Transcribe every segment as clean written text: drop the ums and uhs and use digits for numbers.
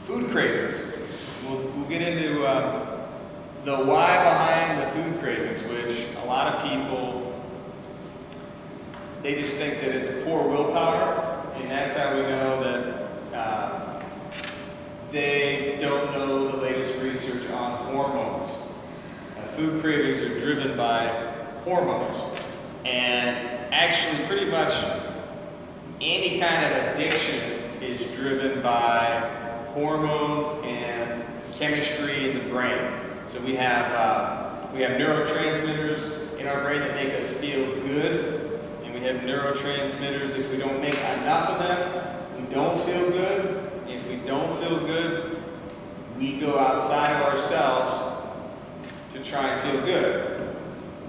food cravings. We'll get into the why behind the food cravings, which a lot of people, they just think that it's poor willpower, and that's how we know that they don't know the latest research on hormones. Food cravings are driven by hormones, and actually pretty much any kind of addiction is driven by hormones and chemistry in the brain. So we have neurotransmitters in our brain that make us feel good, and we have neurotransmitters, if we don't make enough of them, we don't feel good. If we don't feel good, we go outside of ourselves to try and feel good,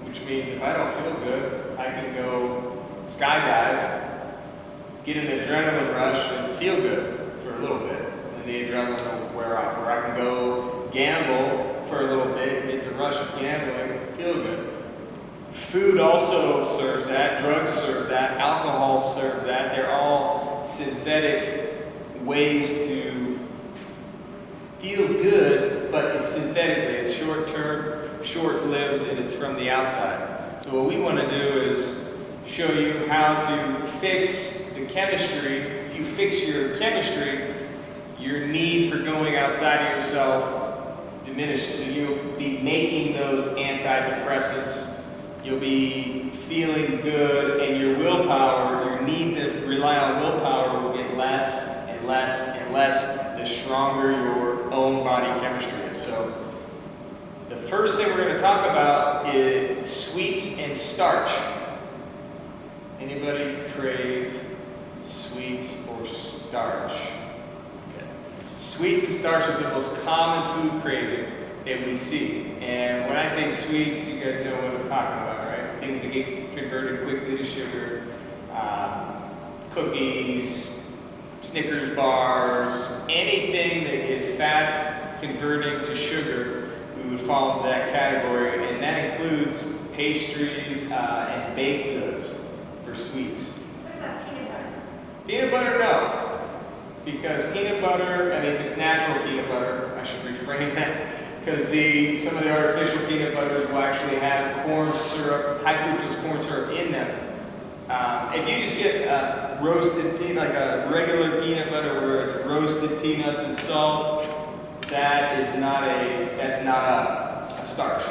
which means if I don't feel good, I can go skydive, get an adrenaline rush, and feel good for a little bit, and then the adrenaline will wear off. Or I can go gamble for a little bit and get the rush of gambling and feel good. Food also serves that, drugs serve that, alcohol serve that. They're all synthetic ways to feel good, but it's synthetically, it's short-term, short-lived, and it's from the outside. So what we want to do is show you how to fix the chemistry. If you fix your chemistry, your need for going outside of yourself diminishes. So you'll be making those antidepressants, you'll be feeling good, and your willpower, your need to rely on willpower will get less and less and less the stronger your own body chemistry is. So the first thing we're going to talk about is sweets and starch. Anybody crave sweets or starch? Okay. Sweets and starch is the most common food craving that we see. And when I say sweets, you guys know what I'm talking about, right? Things that get converted quickly to sugar, cookies, Snickers bars, anything that is fast converting to sugar, we would fall into that category, and that includes pastries and baked goods for sweets. What about peanut butter? Peanut butter, no. Because peanut butter, I mean, if it's natural peanut butter, I should reframe that, because some of the artificial peanut butters will actually have corn syrup, high fructose corn syrup in them. If you just get roasted peanut, like a regular peanut butter where it's roasted peanuts and salt, that's not a starch.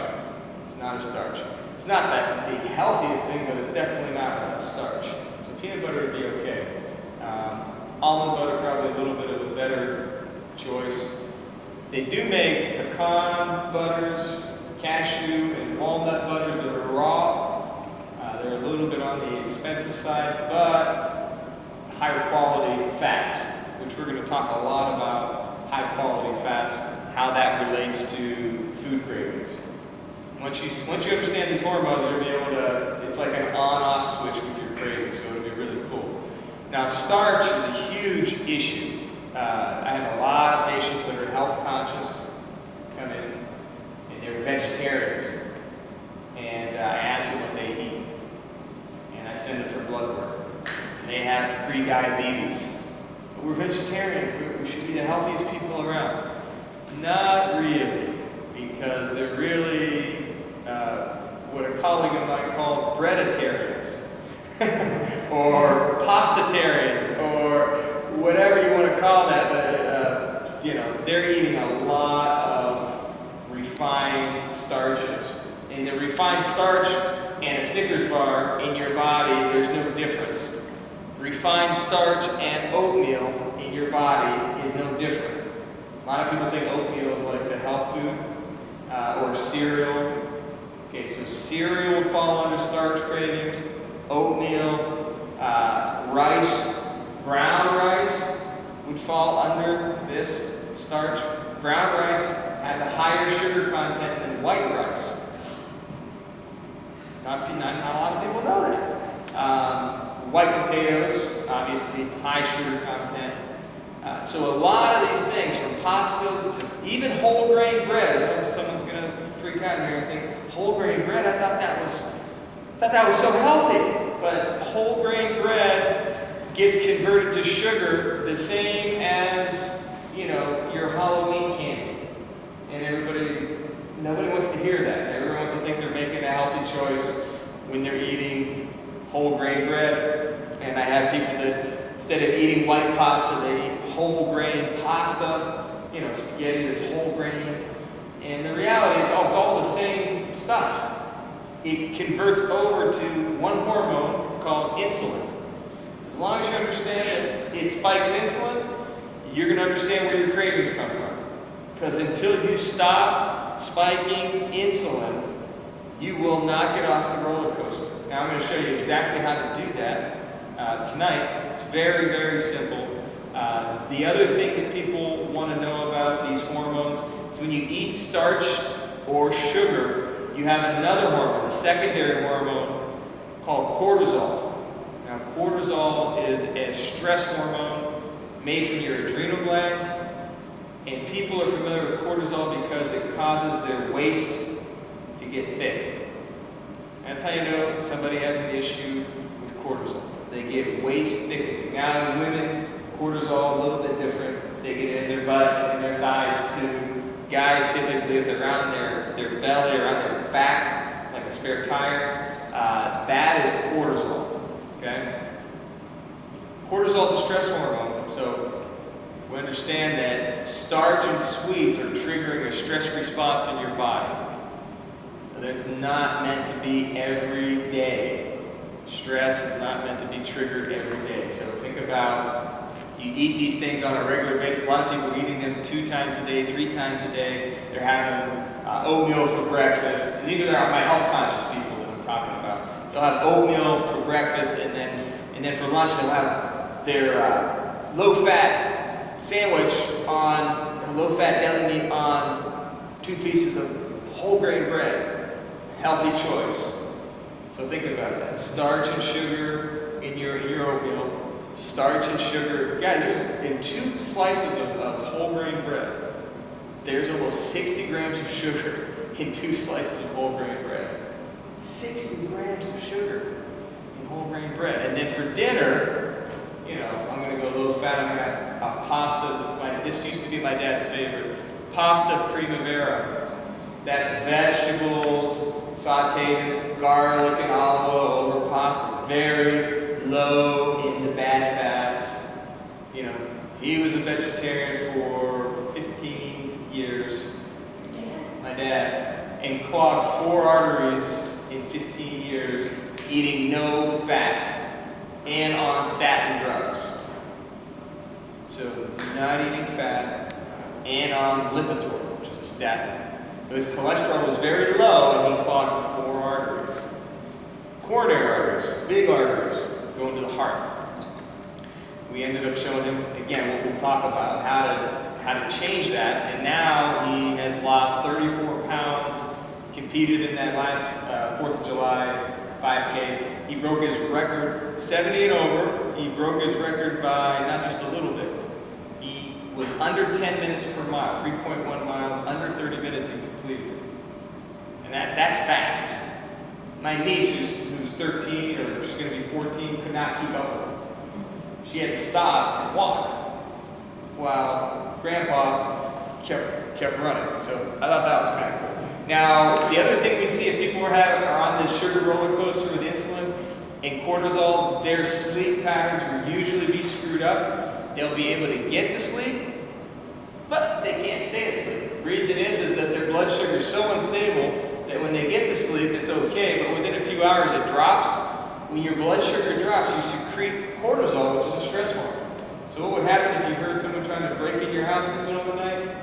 It's not a starch. It's not the healthiest thing, but it's definitely not a starch. So peanut butter would be okay. Almond butter, probably a little bit of a better choice. They do make pecan butters, cashew, and walnut butters that are raw. They're a little bit on the expensive side, but higher quality fats, which we're going to talk a lot about high quality fats, how that relates to food cravings. Once you understand these hormones, you'll be able to, it's like an on-off switch with your cravings, so it'll be really cool. Now, starch is a huge issue. I have a lot of patients that are health conscious come in, and they're vegetarians, and I ask them what they eat. I send them for blood work. And they have pre-diabetes. But we're vegetarians. We should be the healthiest people around. Not really, because they're really what a colleague of mine called breaditarians, or pastatarians, or whatever you want to call that. But they're eating a lot of refined starches, and the refined starch and a Snickers bar in your body, there's no difference. Refined starch and oatmeal in your body is no different. A lot of people think oatmeal is like the health food, or cereal. Okay, so cereal would fall under starch cravings. Oatmeal, rice, brown rice would fall under this starch. Brown rice has a higher sugar content than white rice. Not a lot of people know that. White potatoes, obviously, high sugar content. So a lot of these things, from pastas to even whole grain bread. I know someone's going to freak out here and think, whole grain bread? I thought that was so healthy. But whole grain bread gets converted to sugar the same as you know, your Halloween candy. And nobody wants to hear that. Everyone wants to think they're making a healthy choice when they're eating whole grain bread. And I have people that instead of eating white pasta, they eat whole grain pasta, you know, spaghetti that's whole grain. And the reality is, it's all the same stuff. It converts over to one hormone called insulin. As long as you understand that it spikes insulin, you're going to understand where your cravings come from. Because until you stop spiking insulin, you will not get off the roller coaster. Now I'm going to show you exactly how to do that tonight. It's very, very simple. The other thing that people want to know about these hormones is when you eat starch or sugar, you have another hormone, a secondary hormone called cortisol. Now cortisol is a stress hormone made from your adrenal glands, and people are familiar with cortisol because it causes their waist to get thick. That's how you know somebody has an issue with cortisol. They get waist thickening. Now in women, cortisol a little bit different. They get in their butt and in their thighs too. Guys, typically it's around their belly, around their back, like a spare tire. That is cortisol, okay? Cortisol is a stress hormone, so we understand that starch and sweets are triggering a stress response in your body. So that's not meant to be every day. Stress is not meant to be triggered every day. So think about, you eat these things on a regular basis. A lot of people are eating them 2 times a day, 3 times a day. They're having oatmeal for breakfast. And these are my health conscious people that I'm talking about. They'll have oatmeal for breakfast, and then for lunch they'll have their low-fat sandwich on low-fat deli meat on 2 pieces of whole grain bread. Healthy choice. So think about that. Starch and sugar in your oatmeal. Starch and sugar. Guys, there's in 2 slices of whole grain bread, there's almost 60 grams of sugar in 2 slices of whole grain bread. 60 grams of sugar in whole grain bread. And then for dinner, you know, I'm going to go low fat. I'm going to have pasta. This used to be my dad's favorite. Pasta primavera. That's vegetables sauteed in garlic and olive oil over pasta. Very low in the bad fats. You know, he was a vegetarian for 15 years, my dad, and clogged 4 arteries in 15 years, eating no fat and on statin drugs. So not eating fat and on Lipitor, which is a statin. But his cholesterol was very low and he clogged 4 arteries. Coronary arteries, big arteries, going to the heart. We ended up showing him, again, what we'll talk about, how to change that. And now he has lost 34 pounds, competed in that last 4th of July 5K. He broke his record, 70 and over. He broke his record by not just a little bit. He was under 10 minutes per mile, 3.1 miles, under 30 minutes and completed it. And that's fast. My niece, who's 13, or she's going to be 14, could not keep up with him. She had to stop and walk while Grandpa kept running. So I thought that was kind of cool. Now, the other thing we see if people are on this sugar roller coaster with insulin and cortisol, their sleep patterns will usually be screwed up. They'll be able to get to sleep, but they can't stay asleep. The reason is that their blood sugar is so unstable that when they get to sleep, it's okay, but within a few hours it drops. When your blood sugar drops, you secrete cortisol, which is a stress hormone. So what would happen if you heard someone trying to break in your house in the middle of the night?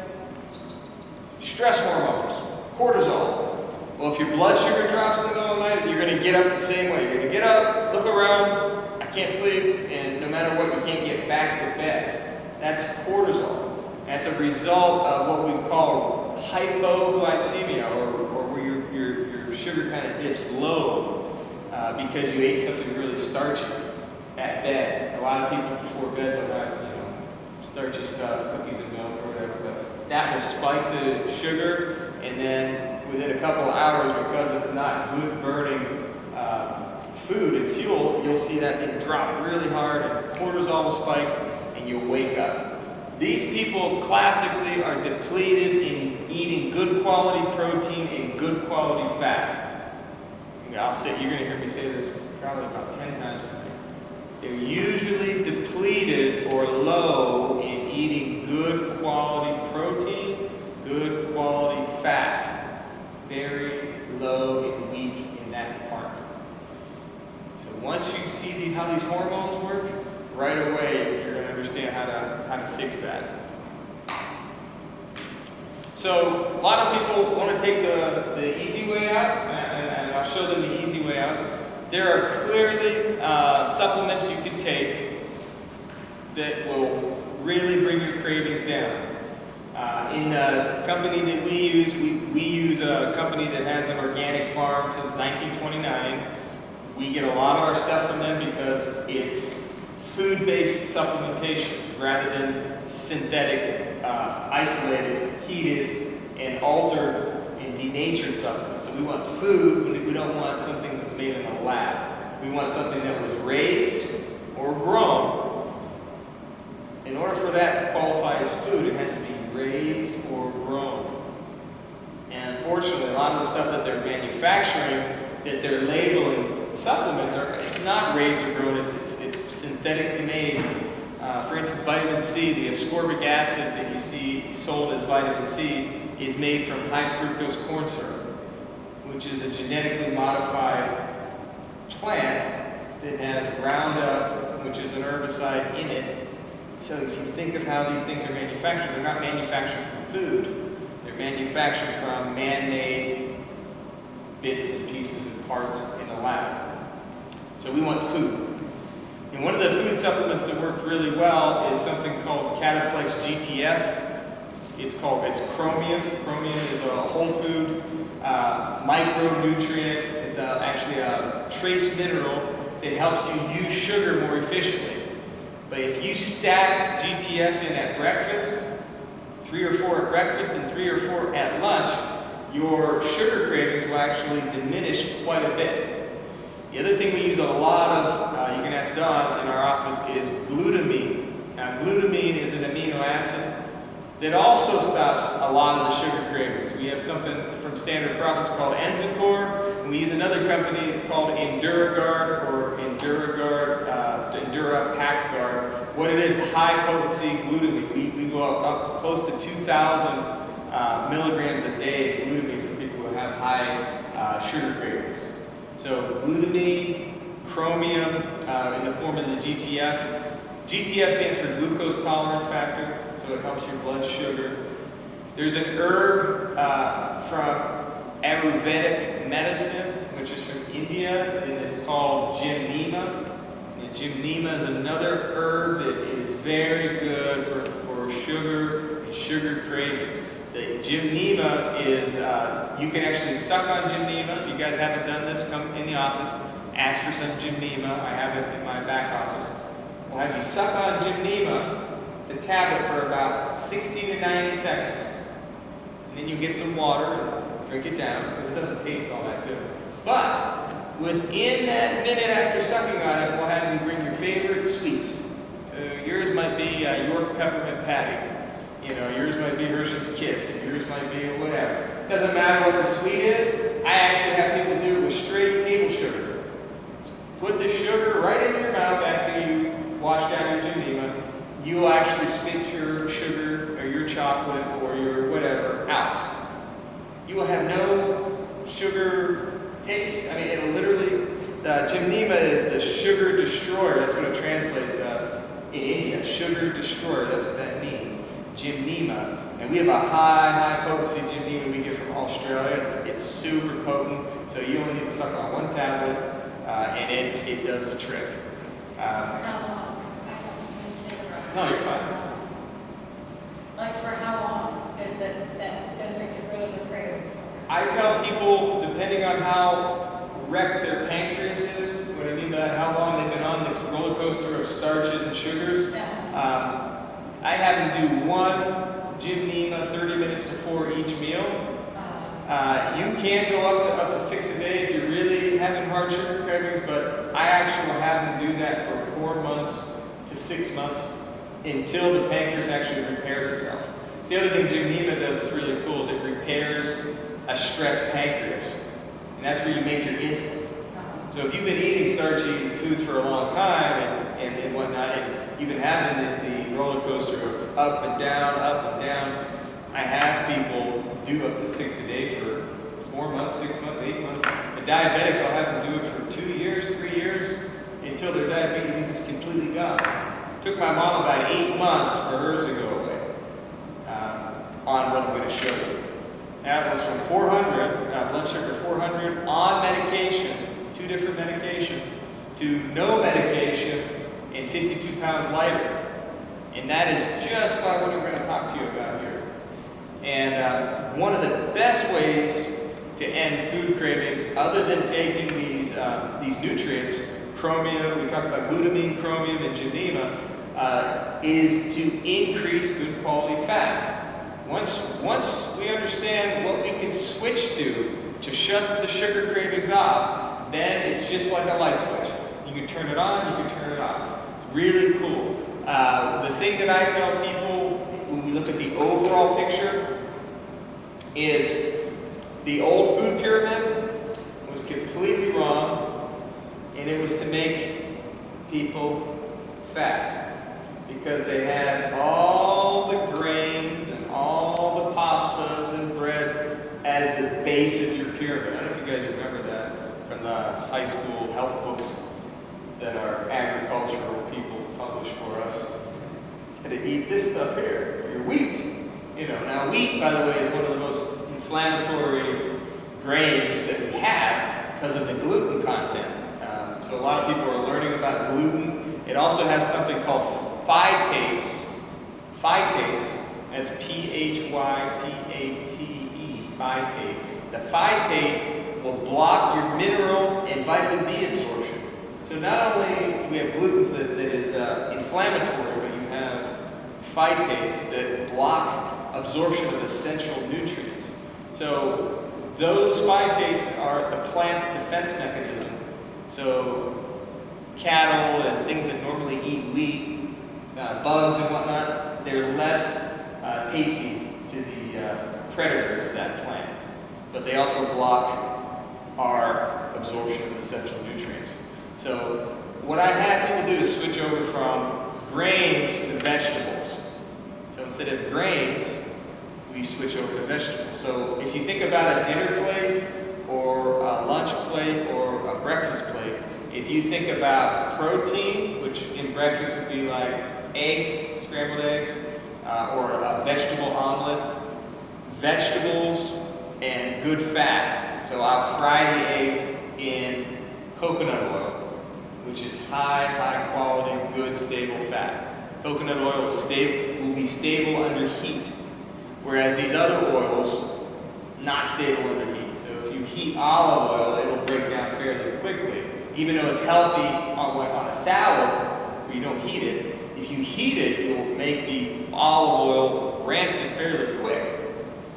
Stress hormones, cortisol. Well, if your blood sugar drops in the middle of the night, you're going to get up the same way. You're going to get up, look around, I can't sleep, and no matter what, you can't get back to bed. That's cortisol. That's a result of what we call hypoglycemia, or where your sugar kind of dips low because you ate something really starchy at bed. A lot of people before bed will have, starchy stuff, cookies and milk or whatever, but that will spike the sugar, and then within a couple of hours, because it's not good burning food and fuel, you'll see that thing drop really hard, and cortisol will spike, and you'll wake up. These people classically are depleted in eating good quality protein and good quality fat. You're going to hear me say this probably about 10 times today. They're usually depleted or low in eating good quality protein, good quality fat. Very low and weak in that department. So once you see how these hormones work, right away you're going to understand how to fix that. So a lot of people want to take the easy way out, and I'll show them the easy way out. There are clearly supplements you can take that will really bring your cravings down. In the company that we use a company that has an organic farm since 1929. We get a lot of our stuff from them because it's food-based supplementation rather than synthetic, isolated, heated, and altered and denatured supplements. So we want food, we don't want something that's made in a lab. We want something that was raised or grown. In order for that to qualify as food, it has to be raised or grown. And unfortunately, a lot of the stuff that they're manufacturing, that they're labeling supplements, it's not raised or grown, it's synthetically made. For instance, vitamin C, the ascorbic acid that you see sold as vitamin C, is made from high fructose corn syrup, which is a genetically modified plant that has Roundup, which is an herbicide, in it. So if you think of how these things are manufactured, they're not manufactured from food. They're manufactured from man-made bits and pieces and parts in a lab. So we want food. And one of the food supplements that worked really well is something called Cataplex GTF. It's chromium. Chromium is a whole food micronutrient. It's actually a trace mineral that helps you use sugar more efficiently. But if you stack GTF in at breakfast, 3 or 4 at breakfast and 3 or 4 at lunch, your sugar cravings will actually diminish quite a bit. The other thing we use a lot of, you can ask Don in our office, is glutamine. Now, glutamine is an amino acid that also stops a lot of the sugar cravings. We have something from Standard Process called Enzicor, and we use another company, it's called EnduraGuard or Endura PackGuard. What it is, high potency glutamine. We go up close to 2,000 milligrams a day of glutamine for people who have high sugar cravings. So glutamine, chromium in the form of the GTF. GTF stands for glucose tolerance factor, so it helps your blood sugar. There's an herb from Ayurvedic medicine, which is from India, and it's called gymnema. And gymnema is another herb that is very good for sugar and sugar cravings. The gymnema is, you can actually suck on gymnema. If you guys haven't done this, come in the office, ask for some gymnema. I have it in my back office. We'll have you suck on gymnema, the tablet, for about 60 to 90 seconds. And then you get some water and drink it down, because it doesn't taste all that good. But within that minute after sucking on it, we'll have you bring your favorite sweets. So yours might be York Peppermint Patty. You know, yours might be Hershey's Kiss. Yours might be whatever. Doesn't matter what the sweet is. I actually have people do it with straight table sugar. Put the sugar right in your mouth after you wash down your gymnema. You will actually spit your sugar or your chocolate or your whatever out. You will have no sugar taste. I mean, it'll literally, gymnema is the sugar destroyer. That's what it translates in India. Sugar destroyer, that's what that means. Gymnema. And we have a high potency gymnema we get from Australia. It's super potent, so you only need to suck on one tablet, and it does the trick. How long? No, you're fine. Like for how long does it get rid of the craving? I tell people, depending on how wrecked their pancreas is, what I mean by that, how long they've been on the roller coaster of starches and sugars, I have them do one gymnema 30 minutes before each meal. You can go up to 6 a day if you're really having hard sugar cravings, but I actually will have them do that for 4 months to 6 months. until the pancreas actually repairs itself. The other thing Gymnema does is really cool, is it repairs a stressed pancreas. And that's where you make your insulin. So if you've been eating starchy foods for a long time and whatnot, and you've been having the roller coaster of up and down, I have people do up to 6 a day for 4 months, 6 months, 8 months. The diabetics, I'll have them do it for 2 years, 3 years, until their diabetes is completely gone. It took my mom about 8 months for hers to go away, on what I'm going to show you. Now it was from 400, blood sugar 400, on medication, 2 different medications, to no medication and 52 pounds lighter. And that is just by what I'm going to talk to you about here. And one of the best ways to end food cravings, other than taking these nutrients, chromium, we talked about glutamine, chromium, and Gymnema, is to increase good quality fat. Once we understand what we can switch to shut the sugar cravings off, then it's just like a light switch. You can turn it on, you can turn it off. Really cool. The thing that I tell people when we look at the overall picture is the old food pyramid was completely wrong, and it was to make people fat because they had all the grains and all the pastas and breads as the base of your pyramid. I don't know if you guys remember that from the high school health books that our agricultural people publish for us. And to eat this stuff here, your wheat. Now wheat, by the way, is one of the most inflammatory grains that we have because of the gluten content. So a lot of people are learning about gluten. It also has something called phytates. Phytates, that's Phytate, phytate. The phytate will block your mineral and vitamin B absorption. So not only do we have gluten that is inflammatory, but you have phytates that block absorption of essential nutrients. So those phytates are the plant's defense mechanism. So cattle and things that normally eat wheat, bugs and whatnot, they're less tasty to the predators of that plant. But they also block our absorption of essential nutrients. So what I have people do is switch over from grains to vegetables. So instead of grains, we switch over to vegetables. So if you think about a dinner plate or a lunch plate or a breakfast plate, if you think about protein, which in breakfast would be like eggs, scrambled eggs, or a vegetable omelet, vegetables and good fat. So I'll fry the eggs in coconut oil, which is high quality, good, stable fat. Coconut oil will be stable under heat, whereas these other oils, not stable under heat. So if you heat olive oil, it'll break down fairly quickly. Even though it's healthy on a salad where you don't heat it, if you heat it, it will make the olive oil rancid fairly quick.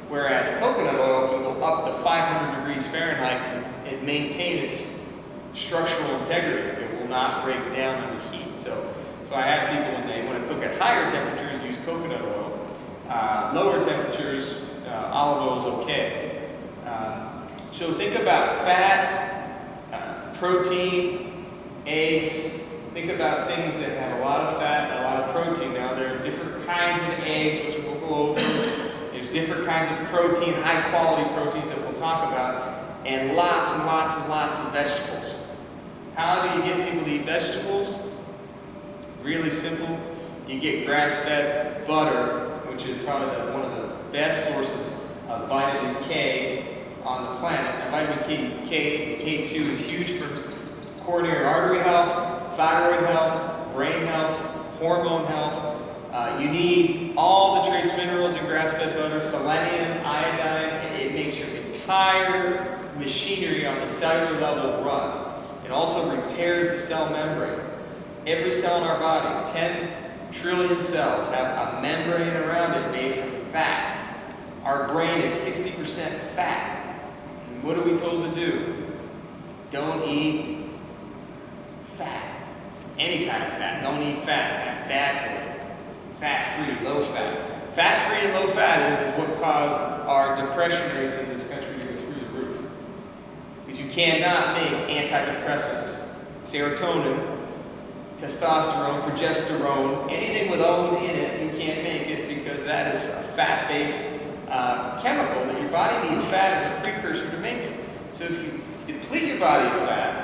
Whereas coconut oil can go up to 500 degrees Fahrenheit and maintain its structural integrity. It will not break down under heat. So I have people, when they want to cook at higher temperatures, use coconut oil. Lower temperatures, olive oil is okay. So think about fat, protein, eggs. Think about things that have a lot of fat and a lot of protein. Now there are different kinds of eggs, which we'll go over. There's different kinds of protein, high quality proteins that we'll talk about, and lots and lots and lots of vegetables. How do you get people to eat vegetables? Really simple. You get grass-fed butter, which is probably one of the best sources of vitamin K on the planet. Now, vitamin K and K2 is huge for coronary artery health, thyroid health, brain health, hormone health. You need all the trace minerals in grass-fed butter, selenium, iodine, and it makes your entire machinery on the cellular level run. It also repairs the cell membrane. Every cell in our body, 10 trillion cells, have a membrane around it made from fat. Our brain is 60% fat. And what are we told to do? Don't eat fat. Any kind of fat. Don't eat fat. Fat's bad for you. Fat-free, low-fat. Fat-free and low-fat is what caused our depression rates in this country to go through the roof. Because you cannot make antidepressants, serotonin, testosterone, progesterone, anything with O in it, you can't make it because that is a fat-based chemical that your body needs fat as a precursor to make it. So if you deplete your body of fat,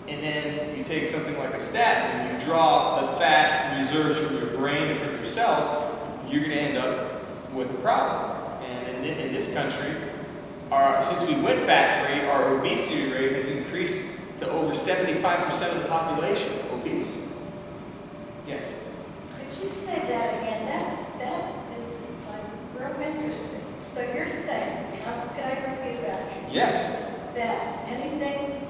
and then you take something like a statin and you draw the fat reserves from your brain and from your cells, you're going to end up with a problem. And in this country, since we went fat-free, our obesity rate has increased to over 75% of the population obese. Yes? Could you say that again? That is like real interesting. So you're saying, can I repeat that? Yes. That anything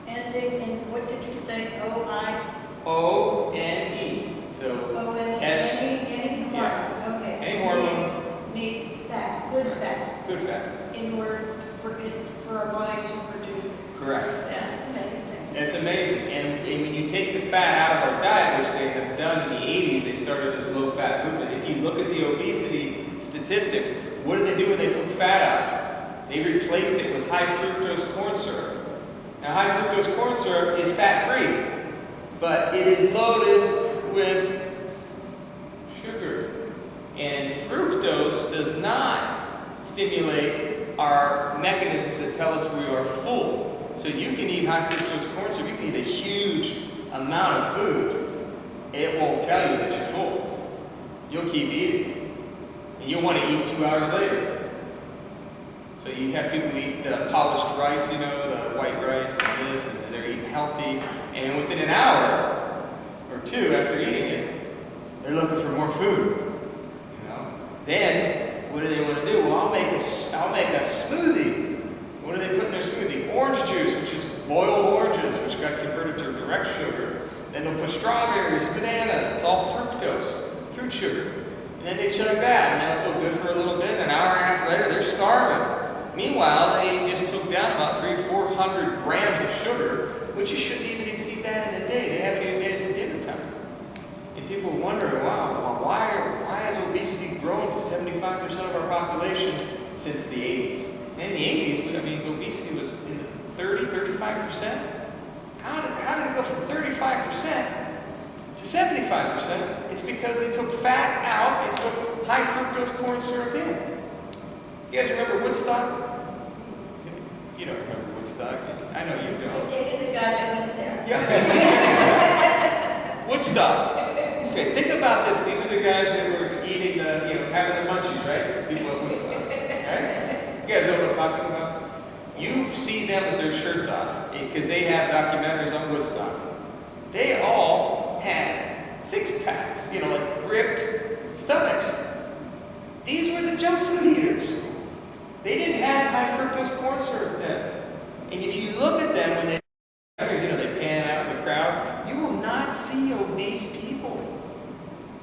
ending in, what did you say, O-I? O-N-E. So O-N-E, S. any hormone, Yeah. okay. Any hormone. Needs fat, good fat, Good fat. in order for our body to produce it. Correct. That's amazing. It's amazing. And when you take the fat out of our diet, which they have done in the 80s, they started this low-fat movement. If you look at the obesity statistics, what did they do when they took fat out? They replaced it with high fructose corn syrup. Now, high fructose corn syrup is fat-free, but it is loaded with sugar. And fructose does not stimulate our mechanisms that tell us we are full. So you can eat high fructose corn syrup, you can eat a huge amount of food. It won't tell you that you're full. You'll keep eating. And you'll want to eat 2 hours later. So you have people eat the polished rice, you know, the white rice and this, and they're eating healthy. And within an hour or two after eating it, they're looking for more food. You know? Then, what do they want to do? Well, I'll make a smoothie. What do they put in their smoothie? Orange juice, which is boiled oranges, which got converted to direct sugar. Then they'll put strawberries, bananas. It's all fructose, fruit sugar. And then they chug that, and they'll feel good for a little bit. An hour and a half later, they're starving. Meanwhile, they just took down about 300 or 400 grams of sugar, which you shouldn't even exceed that in a day. They haven't even made it to dinner time. And people wonder, wow, why has obesity grown to 75% of our population since the 80s? In the 80s, obesity was in the 35%. How did it go from 35% to 75%? It's because they took fat out and put high fructose corn syrup in. You guys remember Woodstock? You don't remember Woodstock. I know you don't. The guy that went there. Yeah. Woodstock. Okay, think about this. These are the guys that were eating having the munchies, right? People at Woodstock, right? You guys know what I'm talking about? You see them with their shirts off because they have documentaries on Woodstock. They all had six-packs, like ripped stomachs. These were the junk food eaters. They didn't have high fructose corn syrup then. And if you look at them when they pan out in the crowd, you will not see obese people.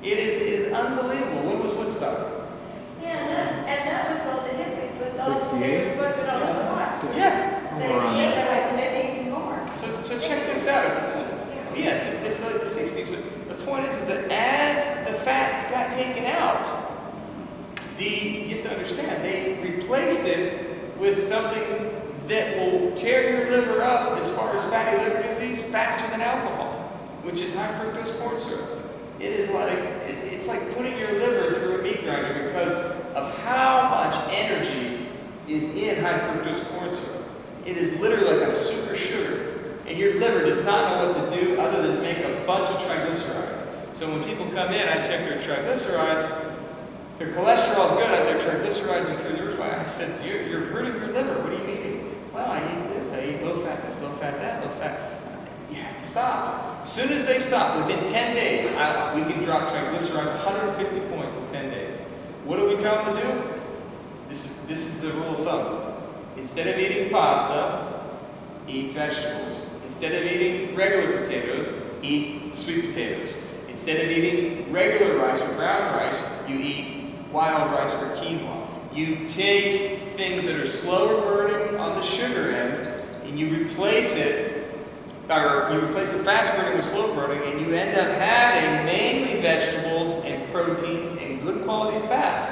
It is unbelievable. When was Woodstock? Yeah, and that was all the hippies with all they were smoking all the pot. Yeah. They said that was maybe even more. So check this out. Yes, it's like the 60s. But the point is that as the fat got taken out, you have to understand, they replaced it with something that will tear your liver up as far as fatty liver disease faster than alcohol, which is high fructose corn syrup. It's like putting your liver through a meat grinder because of how much energy is in high fructose corn syrup. It is literally like a super sugar, and your liver does not know what to do other than make a bunch of triglycerides. So when people come in, I check their triglycerides. Their cholesterol is good, their triglycerides are through the roof. I said, you're hurting your liver. What are you eating? Well, I eat this. I eat low fat this, low fat that, low fat. You have to stop. As soon as they stop, within 10 days, we can drop triglycerides 150 points in 10 days. What do we tell them to do? This is the rule of thumb. Instead of eating pasta, eat vegetables. Instead of eating regular potatoes, eat sweet potatoes. Instead of eating regular rice or brown rice, you eat wild rice or quinoa. You take things that are slower burning on the sugar end and you replace it or you replace the fast burning with slow burning, and you end up having mainly vegetables and proteins and good quality fats.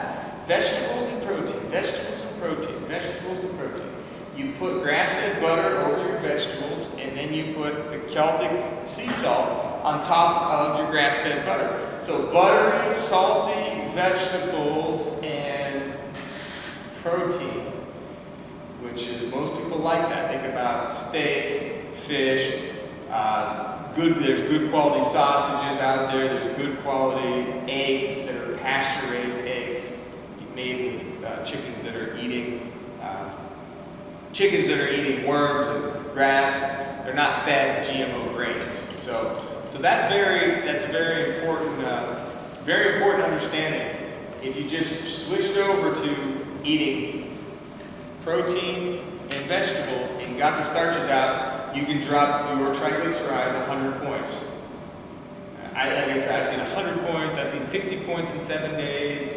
Vegetables and protein, vegetables and protein, vegetables and protein. You put grass-fed butter over your vegetables, and then you put the Celtic sea salt on top of your grass-fed butter. So buttery, salty vegetables and protein, which is, most people like that. Think about steak, fish, there's good quality sausages out there, there's good quality eggs that are pasture-raised eggs made with chickens that are eating worms and grass. They're not fed GMO grains. So that's very important understanding. If you just switched over to eating protein and vegetables and got the starches out, you can drop your triglycerides 100 points. Like I said, I've seen 100 points, I've seen 60 points in 7 days.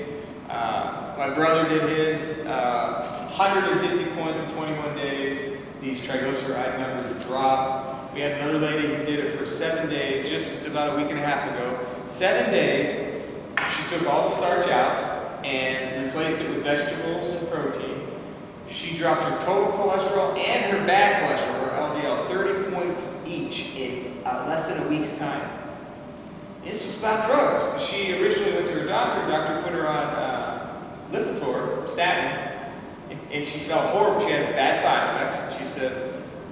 My brother did his 150 points in 21 days. These triglyceride numbers dropped. We had another lady who did it for 7 days, just about a week and a half ago. 7 days, she took all the starch out and replaced it with vegetables and protein. She dropped her total cholesterol and her bad cholesterol, her LDL, 30 points each in less than a week's time. This was about drugs. She originally went to her doctor. The doctor put her on Lipitor, statin, and she felt horrible. She had bad side effects. She said,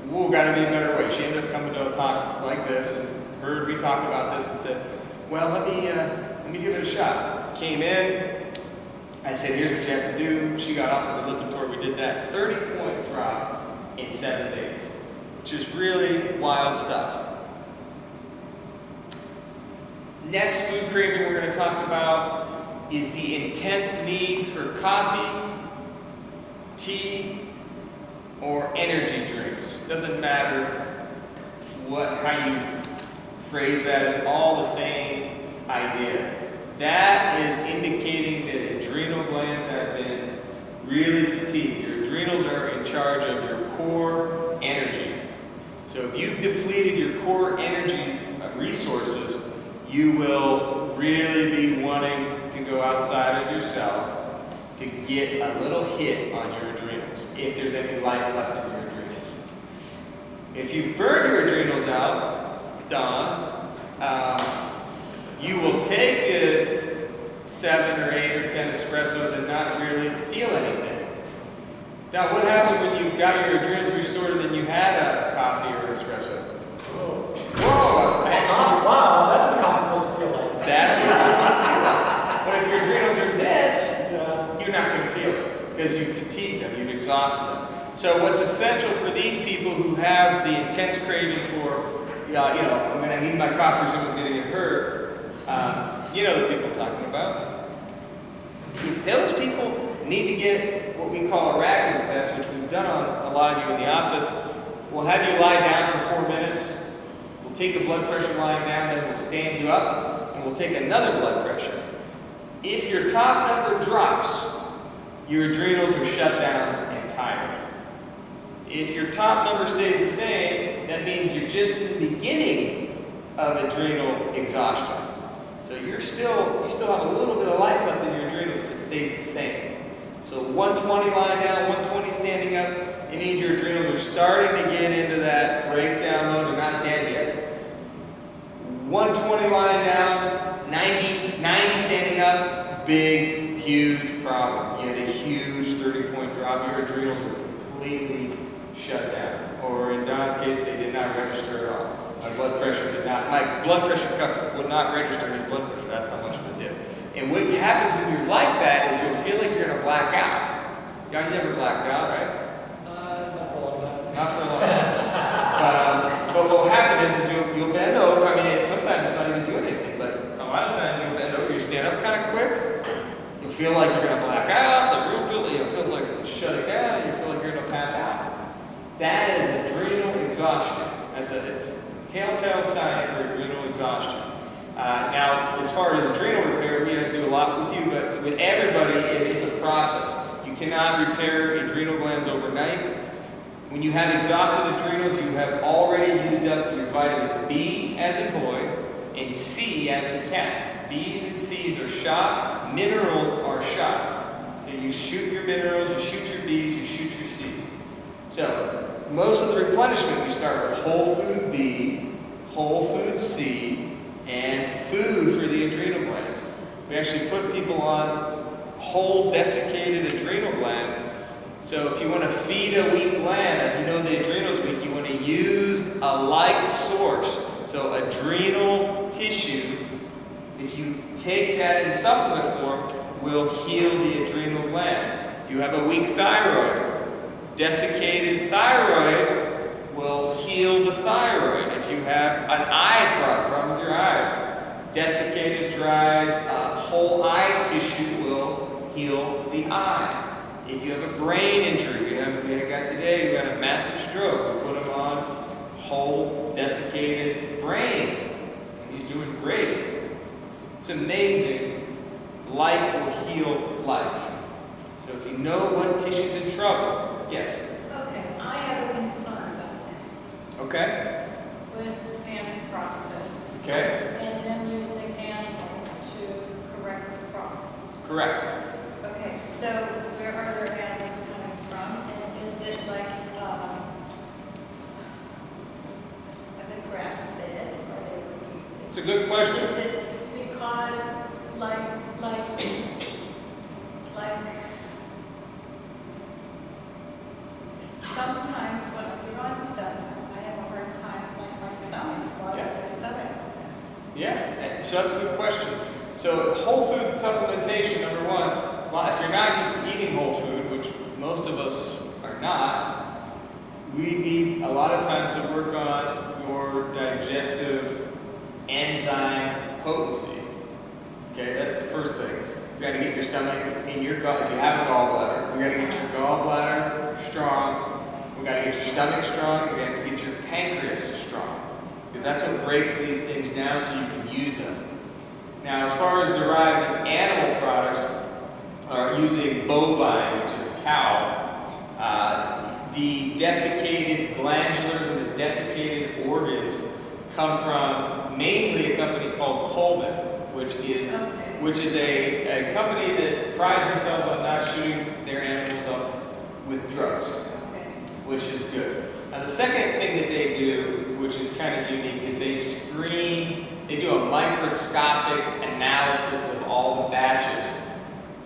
"Whoa, got to be a better way." She ended up coming to a talk like this and heard me talk about this and said, "Well, let me give it a shot." Came in. I said, "Here's what you have to do." She got off of the Lipitor. We did that 30-point drop in 7 days, which is really wild stuff. Next food craving we're going to talk about is the intense need for coffee, tea, or energy drinks. Doesn't matter how you phrase that, it's all the same idea. That is indicating that adrenal glands have been really fatigued. Your adrenals are in charge of your core energy. So if you've depleted your core energy resources, you will really be wanting to go outside of yourself to get a little hit on your adrenals, if there's any life left in your adrenals. If you've burned your adrenals out, Don, you will take the 7 or 8 or 10 espressos and not really feel anything. Now, what happened when you got your adrenals restored and then you had a coffee or an espresso? Whoa! Actually, wow, that's what coffee's supposed to feel like. That's what it's supposed to feel like. But if your adrenals are dead, you're not going to feel it because you've fatigued them, you've exhausted them. So what's essential for these people who have the intense craving for, when I need my coffee or someone's going to get hurt, you know the people I'm talking about. Those people need to get what we call a Ragland's test, which we've done on a lot of you in the office. We'll have you lie down for 4 minutes. We'll take a blood pressure lying down, then we'll stand you up, and we'll take another blood pressure. If your top number drops, your adrenals are shut down entirely. If your top number stays the same, that means you're just in the beginning of adrenal exhaustion. So you still have a little bit of life left in your adrenals if it stays the same. So 120 lying down, 120 standing up, it means your adrenals are starting to get into that breakdown mode. They're not dead yet. 120 lying down, 90 standing up, big, huge problem. You had a huge 30-point drop. Your adrenals were completely shut down. Or in Don's case, they did not register at all. My blood pressure cuff would not register his blood pressure. That's how much it did. And what happens when you're like that is you'll feel like you're going to black out. John, you never blacked out, right? Not for a long time. Not for a long time. But what will happen is you'll bend over. I mean, sometimes it's not even doing anything, but a lot of times you'll bend over. You stand up kind of quick. You'll feel like you're going to black out. The room feels like it's shutting down. You feel like you're going to pass out. That is adrenal exhaustion. It's a telltale sign for adrenal exhaustion. Now, as far as adrenal repair, we have to do a lot with you, but with everybody, it is a process. You cannot repair adrenal glands overnight. When you have exhausted adrenals, you have already used up your vitamin B as in boy and C as in cat. B's and C's are shot, minerals are shot. So you shoot your minerals, you shoot your B's, you shoot your C's. So most of the replenishment we start with whole food B, whole food C, and food for the adrenal glands. We actually put people on whole desiccated adrenal gland. So if you want to feed a weak gland, if you know the adrenal's weak, you want to use a like source. So adrenal tissue, if you take that in supplement form, will heal the adrenal gland. If you have a weak thyroid, desiccated thyroid will heal the thyroid. If you have an eye problem with your eyes, desiccated, dried, whole eye tissue will heal the eye. If you have a brain injury, we had a guy today who had a massive stroke. We put him on whole desiccated brain, and he's doing great. It's amazing. Like will heal like. So if you know what tissue's in trouble, yes. Okay, I have a concern about that. Okay. With the standard process. Okay. And then using animal to correct the problem. Correct. Okay, so where are their animals coming from? And is it like a grass fed? It's a good question. Is it because like sometimes when I get on stuff, I have a hard time like my stomach. Why Yeah. is my stomach? Yeah, so that's a good question. So whole food supplementation, number one, well, if you're not used to eating whole food, which most of us are not, we need a lot of times to work on your digestive enzyme potency. Okay, that's the first thing. You got to get your stomach in your gut. If you have a gallbladder, we got to get your gallbladder strong. We got to get your stomach strong. We have to get your pancreas strong, because that's what breaks these things down so you can use them. Now, as far as deriving animal products, or using bovine, which is a cow, the desiccated glandulars and the desiccated organs come from mainly a company called Coleman, which is a company that prides themselves on not shooting their animals up with drugs, which is good. Now, the second thing that they do, which is kind of unique, is they do a microscopic analysis of all the batches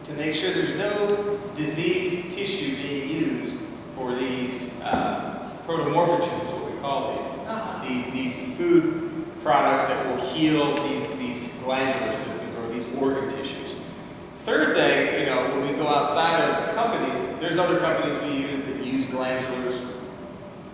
to make sure there's no diseased tissue being used for these protomorphogens, is what we call these. These food products that will heal these glandular systems or these organ tissues. Third thing, when we go outside of companies, there's other companies we use that use glandulars.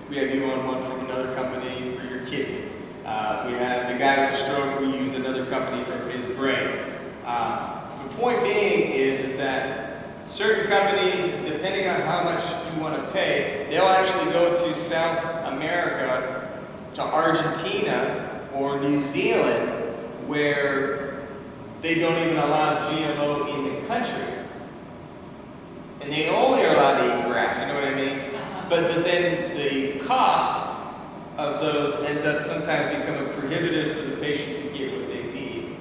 We have you on one from another company for your kidney. We have the guy with the stroke, we use another company for his brain. The point being is that certain companies, depending on how much you want to pay, they'll actually go to South America, to Argentina or New Zealand, where they don't even allow GMO in the country. And they only are allowed to eat grass, you know what I mean? But then the cost of those ends up sometimes becoming prohibitive for the patient to get what they need.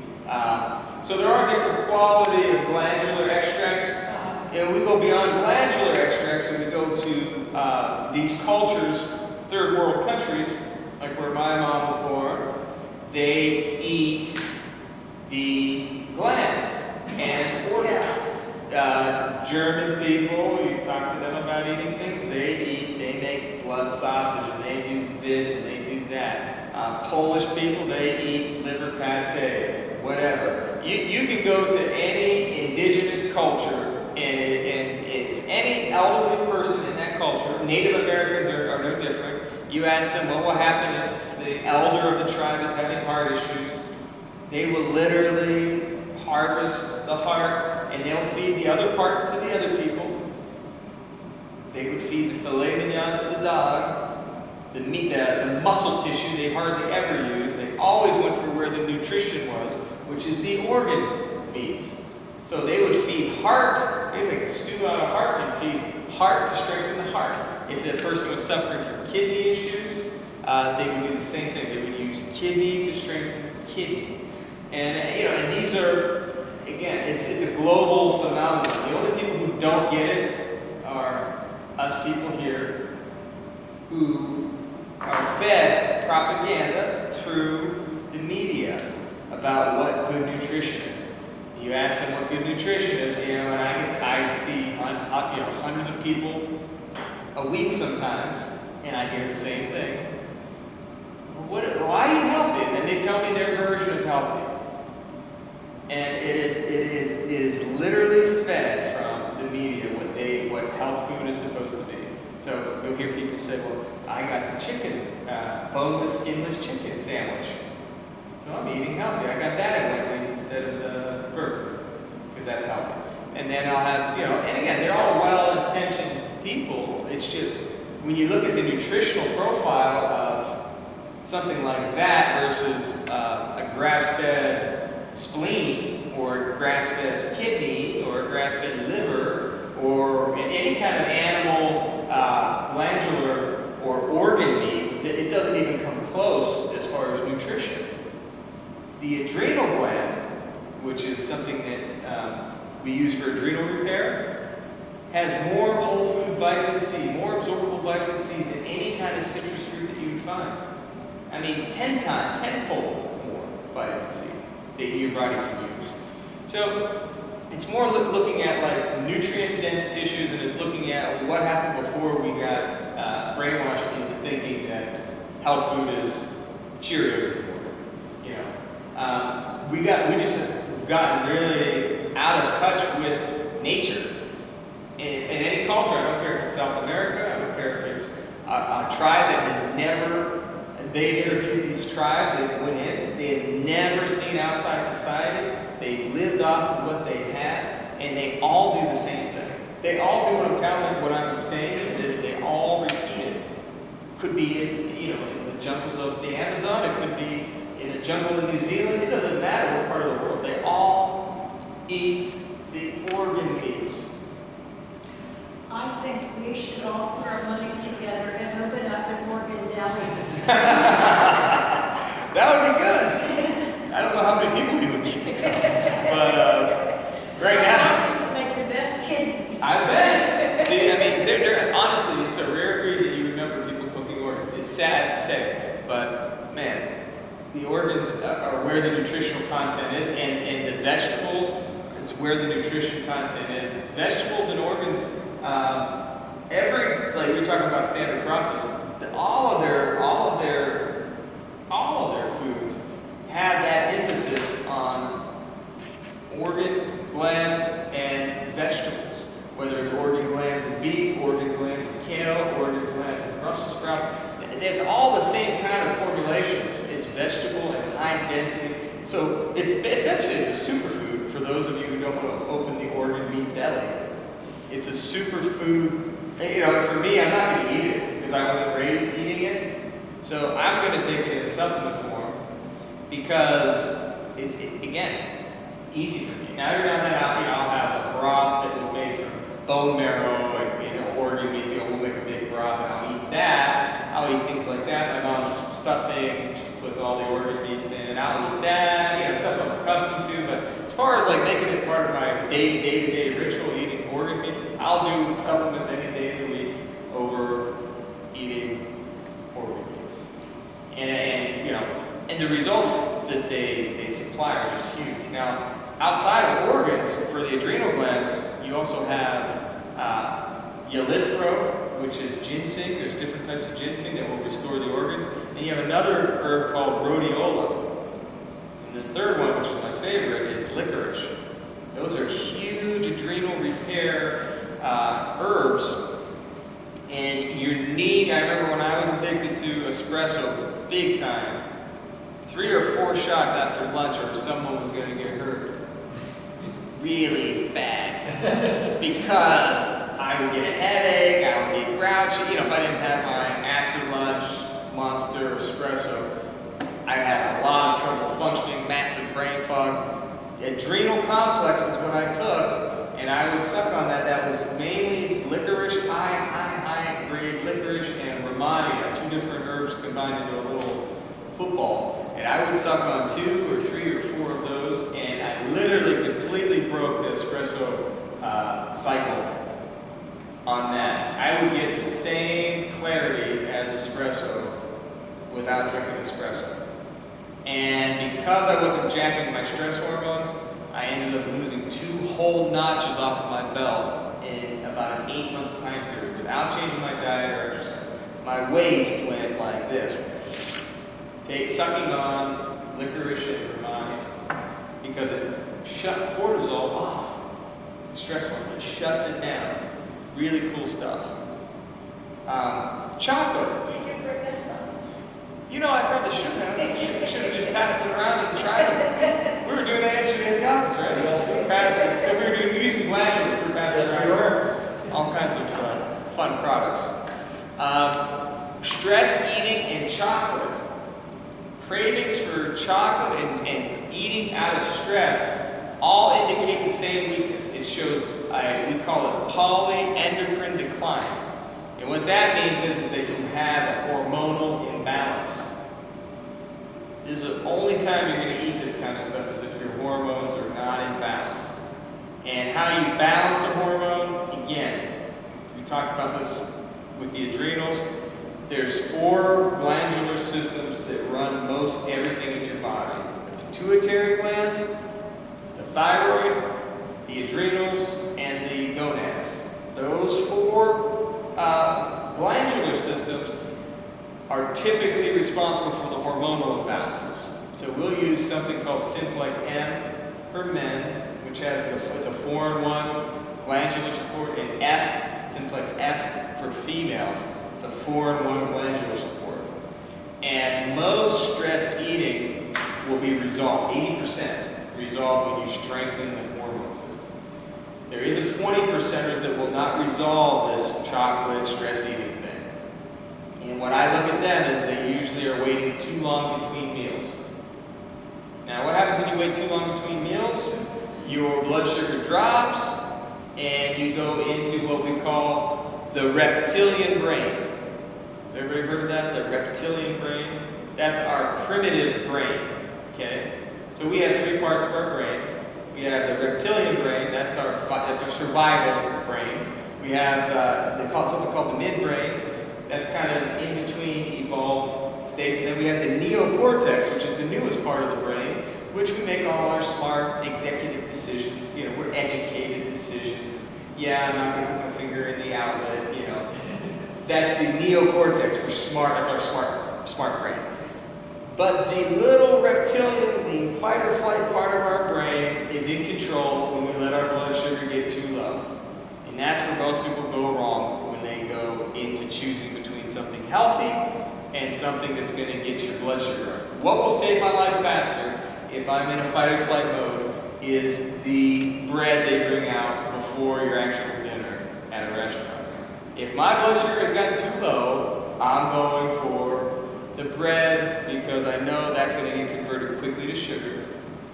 So there are different quality of glandular extracts, and we go beyond glandular extracts and we go to these cultures, third world countries, like where my mom was born. They eat the glands and organs. German people, you talk to them about eating things, they make blood sausage and they do this and they do that. Polish people, they eat liver pate, whatever. You can go to any indigenous culture and if any elderly person in that culture, Native Americans are no different, you ask them what will happen if the elder of the tribe is having heart issues, they will literally harvest the heart and they'll feed the other parts to the other people. They would feed the filet mignon to the dog. The meat, the muscle tissue they hardly ever use. They always went for where the nutrition was, which is the organ meats. So they would feed heart, they'd make a stew out of heart and feed heart to strengthen the heart. If the person was suffering from kidney issues, they would do the same thing. They would use kidney to strengthen kidney. And and these are, again, it's a global phenomenon. The only people who don't get it are us people here who are fed propaganda through the media about what good nutrition is. You ask them what good nutrition is, and I see hundreds of people a week sometimes, and I hear the same thing. Why are you healthy? And then they tell me their version of healthy. And it is literally fed from the media what health food is supposed to be. So you'll hear people say, well, I got the chicken, boneless, skinless chicken sandwich. So I'm eating healthy. I got that at Wendy's instead of the burger, because that's healthy. And then I'll have, and again, they're all well-intentioned people. It's just, when you look at the nutritional profile of something like that versus a grass-fed spleen or grass-fed kidney or grass-fed liver or any kind of animal glandular or organ meat, it doesn't even come close as far as nutrition. The adrenal gland, which is something that we use for adrenal repair, has more whole food vitamin C, more absorbable vitamin C than any kind of citrus fruit that you would find. I mean, tenfold more vitamin C that your body can use. So it's more looking at like nutrient-dense tissues, and it's looking at what happened before we got brainwashed into thinking that health food is Cheerios and water. We've gotten really out of touch with nature. In any culture, I don't care if it's South America, I don't care if it's a tribe that has never. They interviewed these tribes, they went in, they had never seen outside society, they lived off of what they had, and they all do the same thing. They all do what I'm saying, they all repeat it. Could be in the jungles of the Amazon, it could be in a jungle in New Zealand, it doesn't matter what part of the world, they all eat the organ meats. I think we should all put our money together and open up an organ deli. That would be good. I don't know how many people we would get to come. But right now, This would make the best kidneys. I bet. See, I mean, they're honestly, it's a rare breed that you remember people cooking organs. It's sad to say, but man, the organs are where the nutritional content is, and the vegetables, it's where the nutrition content is. Vegetables and organs, like you're talking about standard process, all of their foods have that emphasis on organ, gland, and vegetables. Whether it's organ glands and beets, organ glands and kale, organ glands and Brussels sprouts, it's all the same kind of formulations. It's vegetable and high density. So it's essentially it's a superfood for those of you who don't want to open the organ meat deli. It's a superfood. For me, I'm not going to eat it because I wasn't raised eating it. So I'm going to take it in a supplement form because again, it's easy for me. Now you're down that out, I'll have a broth that was made from bone marrow and organ meats. We'll make a big broth and I'll eat that. I'll eat things like that. My mom's stuffing, she puts all the organ meats in, and I'll eat that. Stuff I'm accustomed to. But as far as like making it part of my day-to-day ritual, eating organ meats, I'll do supplements any day of the week over eating organ meats. And the results that they supply are just huge. Now, outside of organs, for the adrenal glands, you also have Eulithro, which is ginseng. There's different types of ginseng that will restore the organs. And you have another herb called rhodiola. And the third one, which is my favorite, is licorice. Those are huge adrenal repair herbs. And I remember when I was addicted to espresso, big time, 3 or 4 shots after lunch or someone was going to get hurt. Really bad. Because I would get a headache, I would get grouchy. If I didn't have my after lunch monster espresso, I had a lot of trouble functioning, massive brain fog. Adrenal complex is what I took, and I would suck on that. That was mainly, it's licorice, different herbs combined into a little football. And I would suck on 2 or 3 or 4 of those, and I literally completely broke the espresso cycle on that. I would get the same clarity as espresso without drinking espresso. And because I wasn't jacking my stress hormones, I ended up losing 2 whole notches off of my belt in about an 8-month time period without changing my diet or exercise. My waist went like this. Sucking on licorice and vermouth because it shut cortisol off. The stress hormone, it shuts it down. Really cool stuff. Chocolate. Did you bring us some? You know, I probably should have. I should have just passed it around and tried it. We were doing that yesterday at the office, right? Yes. Passing. So we were doing using glandules. We were passing Yes, we around were. all kinds of fun products. Stress eating and chocolate. Cravings for chocolate and eating out of stress all indicate the same weakness. It shows, we call it polyendocrine decline. And what that means is that you have a hormonal imbalance. This is the only time you're going to eat this kind of stuff is if your hormones are not in balance. And how you balance the hormone, again, we talked about this with the adrenals. There's 4 glandular systems that run most everything in your body. The pituitary gland, the thyroid, the adrenals, and the gonads. Those 4 glandular systems are typically responsible for the hormonal imbalances. So we'll use something called simplex M for men, which has it's a 4-in-1 glandular support, and F, simplex F for females. It's a 4-in-1 glandular support. And most stressed eating will be resolved, 80% resolved when you strengthen the hormone system. There is a 20%ers that will not resolve this chocolate stress eating thing. And when I look at them is they usually are waiting too long between meals. Now what happens when you wait too long between meals? Your blood sugar drops and you go into what we call the reptilian brain. Everybody heard of that? The reptilian brain? That's our primitive brain, okay? So we have 3 parts of our brain. We have the reptilian brain, that's our survival brain. We have they call it something called the midbrain, that's kind of in between evolved states. And then we have the neocortex, which is the newest part of the brain, which we make all our smart executive decisions. You know, we're educated decisions. Yeah, I'm not going to put my finger in the outlet, you know. That's the neocortex. We're smart. That's our smart brain. But the little reptilian, the fight or flight part of our brain is in control when we let our blood sugar get too low. And that's where most people go wrong when they go into choosing between something healthy and something that's going to get your blood sugar up. What will save my life faster if I'm in a fight or flight mode is the bread they bring out before your actual dinner at a restaurant. If my blood sugar has gotten too low, I'm going for the bread because I know that's going to get converted quickly to sugar.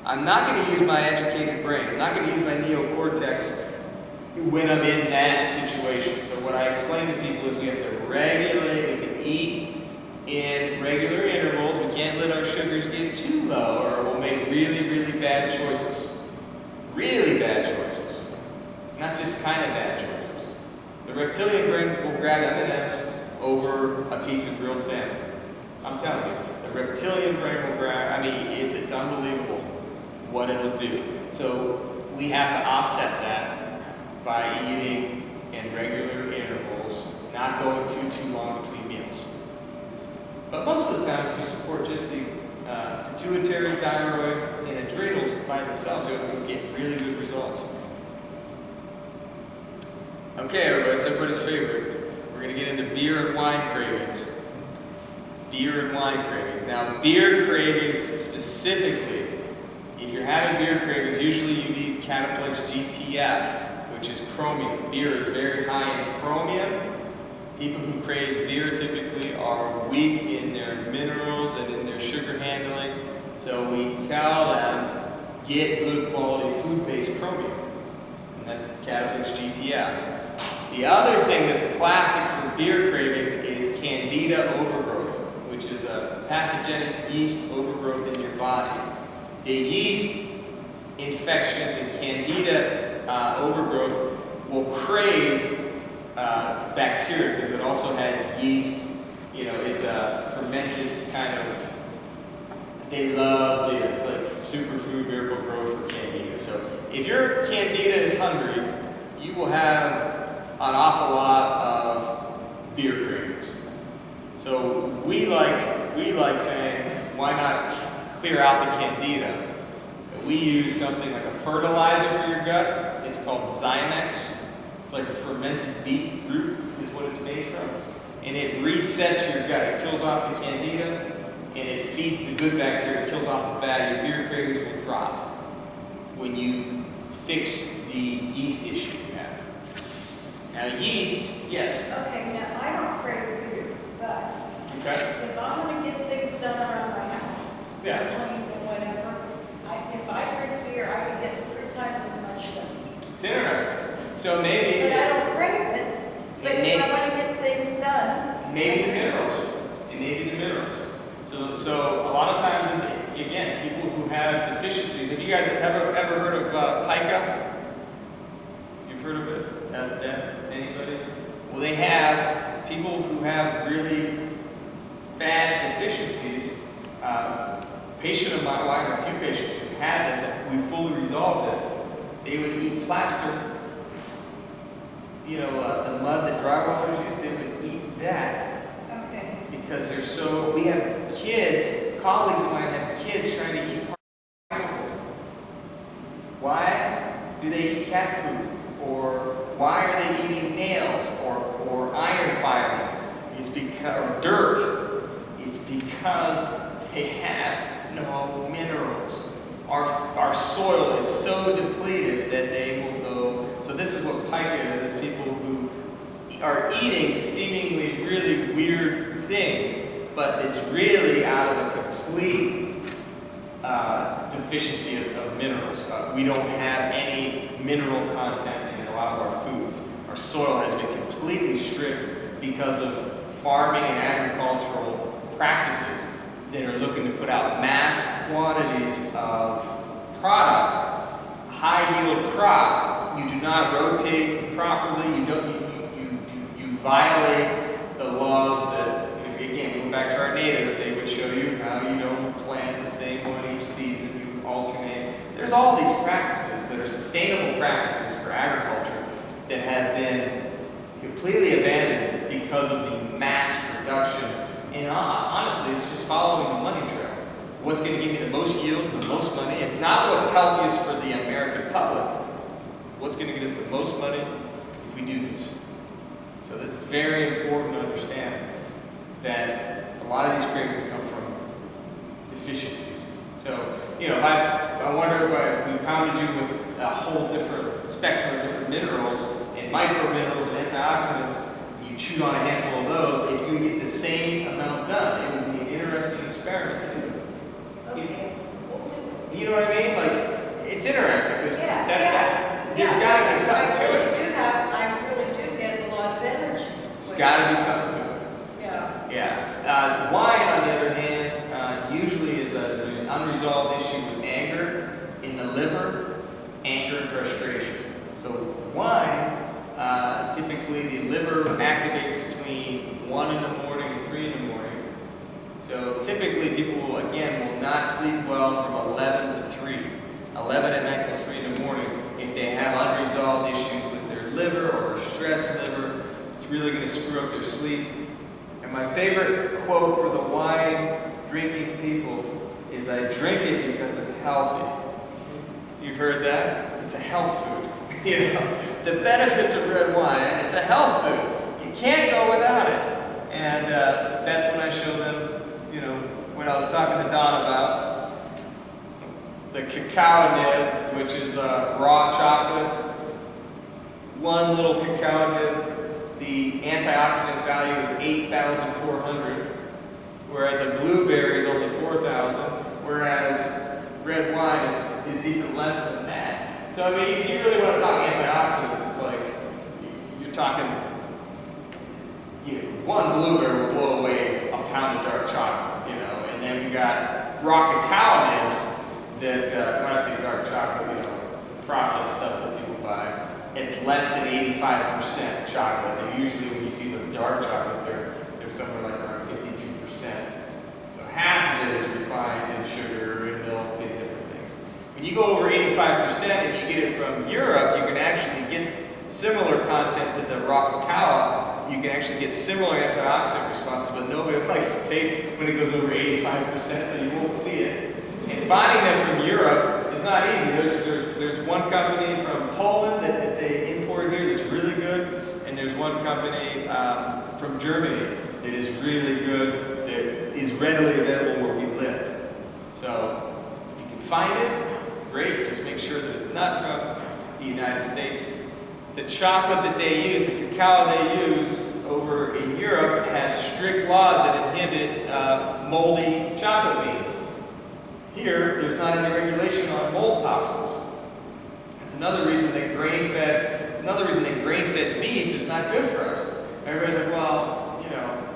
I'm not going to use my educated brain. I'm not going to use my neocortex when I'm in that situation. So what I explain to people is we have to regulate, we have to eat in regular intervals. We can't let our sugars get too low or we'll make really, really bad choices. Really bad choices. Not just kind of bad choices. The reptilian brain will grab M&Ms over a piece of grilled salmon. I'm telling you, the reptilian brain will grab, I mean, it's unbelievable what it'll do. So we have to offset that by eating in regular intervals, not going too long between meals. But most of the time, if you support just the pituitary, thyroid, and adrenals by themselves, you'll get really good results. Okay, everybody, it's everybody's favorite. We're going to get into beer and wine cravings. Beer and wine cravings. Now, beer cravings specifically, if you're having beer cravings, usually you need Cataplex GTF, which is chromium. Beer is very high in chromium. People who crave beer typically are weak in their minerals and in their sugar handling. So we tell them, get good quality food-based chromium. And that's Cataplex GTF. The other thing that's classic for beer cravings is Candida overgrowth. pathogenic yeast overgrowth in your body. The yeast infections and candida overgrowth will crave bacteria because it also has yeast. You know, it's a fermented kind of, they love beer. It's like superfood miracle grow for candida. So if your candida is hungry, you will have an awful lot of beer cravings. So we like saying, why not clear out the candida? We use something like a fertilizer for your gut. It's called Zymex. It's like a fermented beet root is what it's made from. And it resets your gut. It kills off the candida and it feeds the good bacteria. It kills off the bad. Your beer cravings will drop when you fix the yeast issue you have. Now yeast, yes. Okay, now I don't crave beer, but Okay. if I'm gonna get things done around my house, Yeah. clean and whatever, if I drink beer, I can get 3 times as much done. It's interesting. So maybe But I don't crave it, but if I wanna get things done. maybe the minerals. It may be the minerals. So a lot of times, again, people who have deficiencies. Have you guys ever heard of pica? You've heard of it? Anybody? Well, they have people who have really bad deficiencies. Patient of mine, well, I have a few patients who had this, and we fully resolved it. They would eat plaster. You know, the mud that drywallers use, they would eat that. Okay. Because they're so, we have kids, colleagues of mine have kids trying to eat bicycle. Why do they eat cat poop? Or why are they eating nails or iron filings? It's because, or dirt. It's because they have no minerals. Our soil is so depleted that they will go, so this is what pica is people who are eating seemingly really weird things, but it's really out of a complete deficiency of minerals. We don't have any mineral content in a lot of our foods. Our soil has been completely stripped because of farming and agricultural practices that are looking to put out mass quantities of product, high yield crop. You do not rotate properly. You violate the laws that, if again, going back to our natives, they would show you how you don't plant the same one each season, you alternate. There's all these practices that are sustainable practices for agriculture that have been completely abandoned because of the mass production. And honestly, it's just following the money trail. What's going to give me the most yield, the most money? It's not what's healthiest for the American public. What's going to get us the most money if we do this? So that's very important to understand that a lot of these cravings come from deficiencies. So, you know, I wonder if we pounded you with a whole different spectrum of different minerals and microminerals and antioxidants, you chewed on a handful of those, if you get the same amount done, it would be an interesting experiment to do. Okay. You know what I mean? Like, it's interesting because there's Yeah, got to be something to it. I really do get a lot of energy. There's got to be something to it. Yeah. Yeah. Wine, on the other hand, usually there's an unresolved issue with anger in the liver, anger and frustration. So wine, typically the liver activates between 1 in the morning and 3 in the morning. So typically people will not sleep well from 11 to 3. 11 at night to 3 in the morning. If they have unresolved issues with their liver or a stressed liver, it's really going to screw up their sleep. And my favorite quote for the wine drinking people is, I drink it because it's healthy. You've heard that? It's a health food. You know, the benefits of red wine, it's a health food. You can't go without it. And that's when I show them, you know, when I was talking to Don about the cacao nib, which is raw chocolate. One little cacao nib, the antioxidant value is 8,400, whereas a blueberry is only 4,000, whereas red wine is even less than that. So I mean, if you really want to talk antioxidants, it's like you're talking, you know, one blueberry will blow away a pound of dark chocolate, you know, you got raw cacao nibs that, when I say dark chocolate, you know, processed stuff that people buy, it's less than 85% chocolate. They're usually, when you see the dark chocolate, they're somewhere like around 52%. So half of it is refined in sugar and milk and different things. When you go over 85% and you get it from Europe, you can actually get similar content to the raw cacao. You can actually get similar antioxidant responses, but nobody likes to taste when it goes over 85%, so you won't see it. And finding them from Europe is not easy. There's one company from Poland that they import here that's really good, and there's one company from Germany that is really good, that is readily available where we live. So if you can find it, great. Just make sure that it's not from the United States. The chocolate that they use, the cacao they use over in Europe, has strict laws that inhibit moldy chocolate beans. Here, there's not any regulation on mold toxins. It's another reason that grain-fed beef is not good for us. Everybody's like, well, you know,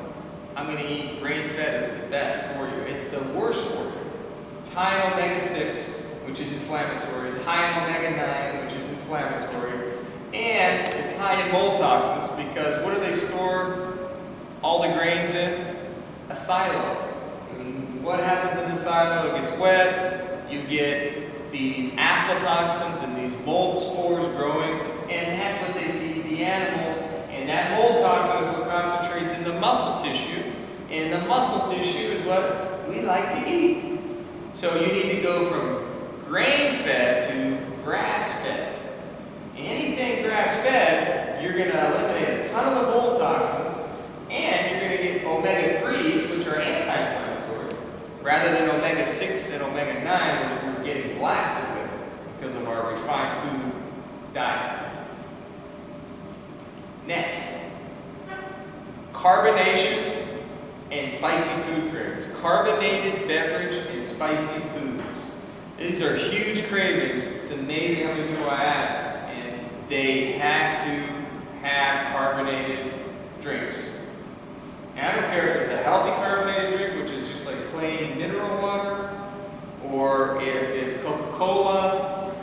I'm going to eat grain-fed, it's the best for you. It's the worst for you. It's high in omega-6, which is inflammatory. It's high in omega-9, which is inflammatory. And it's high in mold toxins because what do they store all the grains in? A silo. And what happens in the silo? It gets wet, you get these aflatoxins and these mold spores growing, and that's what they feed the animals. And that mold toxin is what concentrates in the muscle tissue, and the muscle tissue is what we like to eat. So you need to go from grain-fed to grass-fed. Anything grass-fed, you're going to eliminate a ton of the mold toxins, and you're going to get omega-3s, which are anti-inflammatory, rather than omega-6 and omega-9, which we're getting blasted with because of our refined food diet. Next, carbonation and spicy food cravings. Carbonated beverage and spicy foods. These are huge cravings. It's amazing how many people I ask. They have to have carbonated drinks. And I don't care if it's a healthy carbonated drink, which is just like plain mineral water, or if it's Coca-Cola.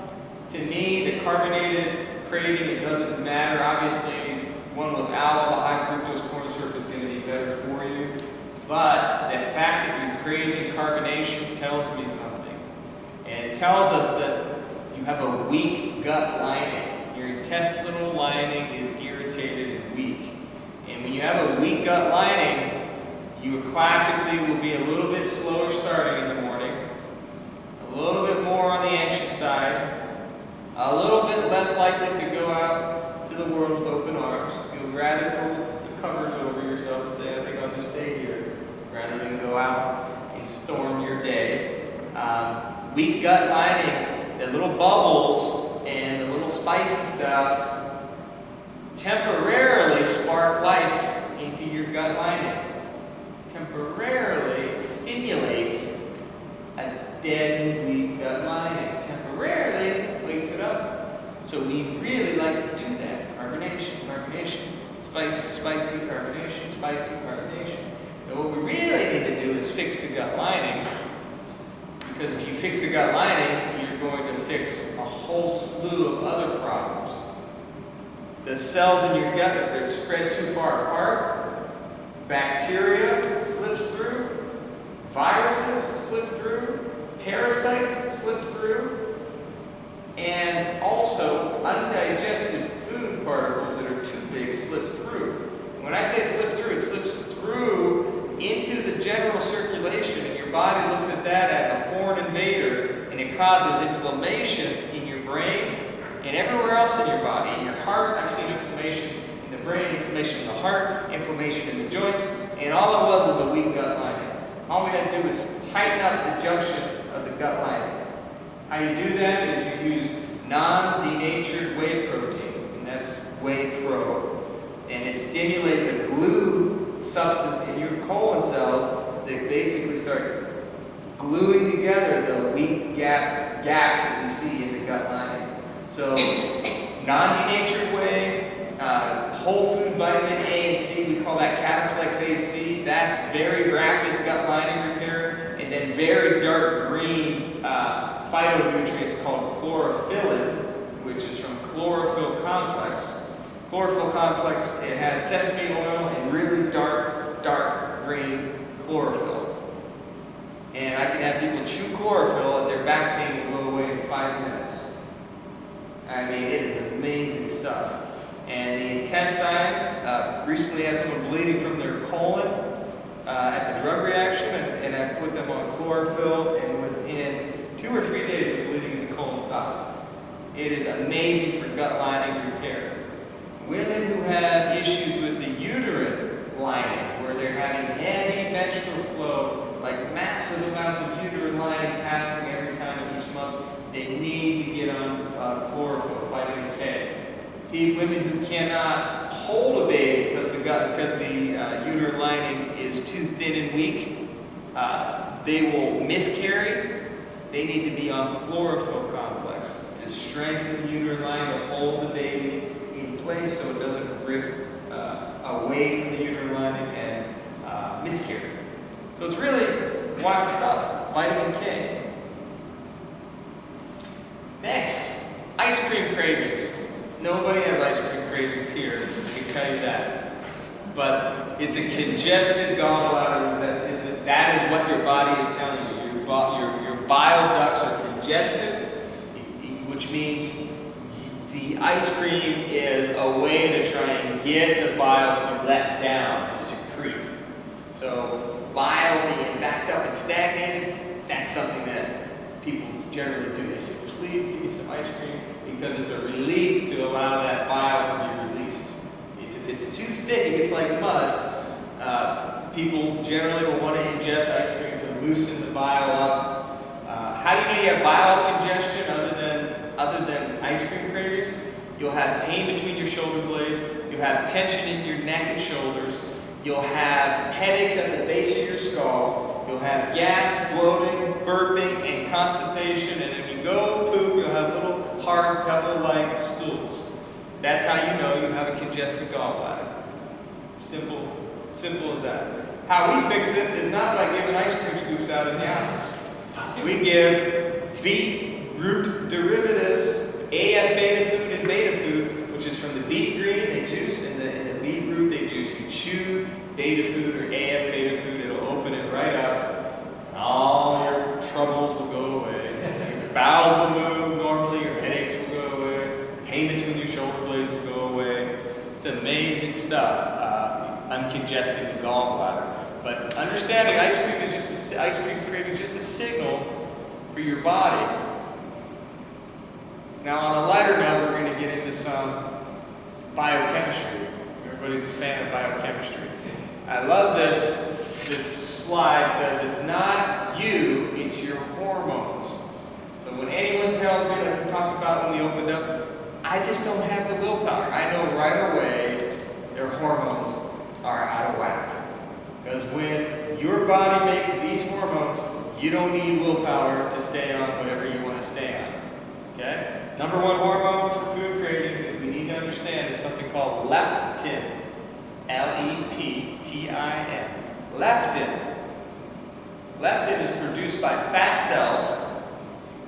To me, the carbonated craving, it doesn't matter. Obviously, one without all the high fructose corn syrup is going to be better for you. But the fact that you're craving carbonation tells me something. And it tells us that you have a weak gut lining. Your intestinal lining is irritated and weak. And when you have a weak gut lining, you classically will be a little bit slower starting in the morning, a little bit more on the anxious side, a little bit less likely to go out to the world with open arms. You'll rather pull the covers over yourself and say, I think I'll just stay here, rather than go out and storm your day. Weak gut linings, the little bubbles, and the little spicy stuff temporarily spark life into your gut lining. Temporarily stimulates a dead, weak gut lining. Temporarily wakes it up. So we really like to do that. Carbonation, spicy, carbonation, spicy, carbonation. And what we really need to do is fix the gut lining. Because if you fix the gut lining, you're going to fix a whole slew of other problems. The cells in your gut, if they're spread too far apart, bacteria slips through, viruses slip through, parasites slip through, and also undigested food particles that are too big slip through. When I say slip through, it slips through into the general circulation, and your body looks at that as a foreign invader, and it causes inflammation in your brain and everywhere else in your body. In your heart, I've seen inflammation in the brain, inflammation in the heart, inflammation in the joints, and all it was a weak gut lining. All we had to do was tighten up the junction of the gut lining. How you do that is you use non-denatured whey protein, and that's Whey Pro. And it stimulates a glue substance in your colon cells that basically start gluing together the weak gaps that we see in the gut lining. So, non-denatured whey, whole food vitamin A and C, we call that Cataplex AC. That's very rapid gut lining repair. And then and very dark green phytonutrients called chlorophyllin, which is from chlorophyll complex. Chlorophyll complex, it has sesame oil and really dark green chlorophyll. And I can have people chew chlorophyll and their back pain will go away in 5 minutes. I mean, it is amazing stuff. And the intestine, recently had someone bleeding from their colon as a drug reaction, and I put them on chlorophyll, and within 2 or 3 days the bleeding in the colon stopped. It is amazing for gut lining repair. Women who have issues with the uterine lining, where they're having heavy menstrual flow, like massive amounts of uterine lining passing every time each month, they need to get on chlorophyll, vitamin K. Women who cannot hold a baby because the uterine lining is too thin and weak, they will miscarry. They need to be on chlorophyll complex to strengthen the uterine lining to hold the baby in place so it doesn't rip away from the uterine lining and miscarry. So it's really wild stuff. Vitamin K. Next, ice cream cravings. Nobody has ice cream cravings here, I can tell you that. But it's a congested gallbladder. That is what your body is telling you. Your bile ducts are congested, which means the ice cream is a way to try and get the bile to let down, to secrete. So bile being backed up and stagnated, that's something that people generally do. They say, please give me some ice cream, because it's a relief to allow that bile to be released. If it's too thick, it gets like mud. People generally will want to ingest ice cream to loosen the bile up. How do you know you have bile congestion other than ice cream cravings? You'll have pain between your shoulder blades. You'll have tension in your neck and shoulders. You'll have headaches at the base of your skull. You'll have gas, bloating, burping, and constipation. And if you go poop, you'll have little hard pebble-like stools. That's how you know you have a congested gallbladder. Simple as that. How we fix it is not by giving ice cream scoops out in the office. We give beetroot derivatives, AF beta food and beta food, which is from the beet green they juice and the beetroot they juice. You chew beta food or AF beta food, it'll open it right up. All your troubles will go away. Your bowels will move normally, your headaches will go away, pain between your shoulder blades will go away. It's amazing stuff. Uncongesting the gallbladder. But understanding ice cream craving is just a signal for your body. Now, on a lighter note, we're going to get into some biochemistry. Everybody's a fan of biochemistry. I love this. This slide says it's not you, it's your hormones. So when anyone tells me, like we talked about when we opened up, I just don't have the willpower. I know right away their hormones are out of whack. Because when your body makes these hormones, you don't need willpower to stay on whatever you want to stay on. Okay? Number one hormone for food cravings that we need to understand is something called leptin. L-E-P-T-I-N. Leptin. Leptin is produced by fat cells,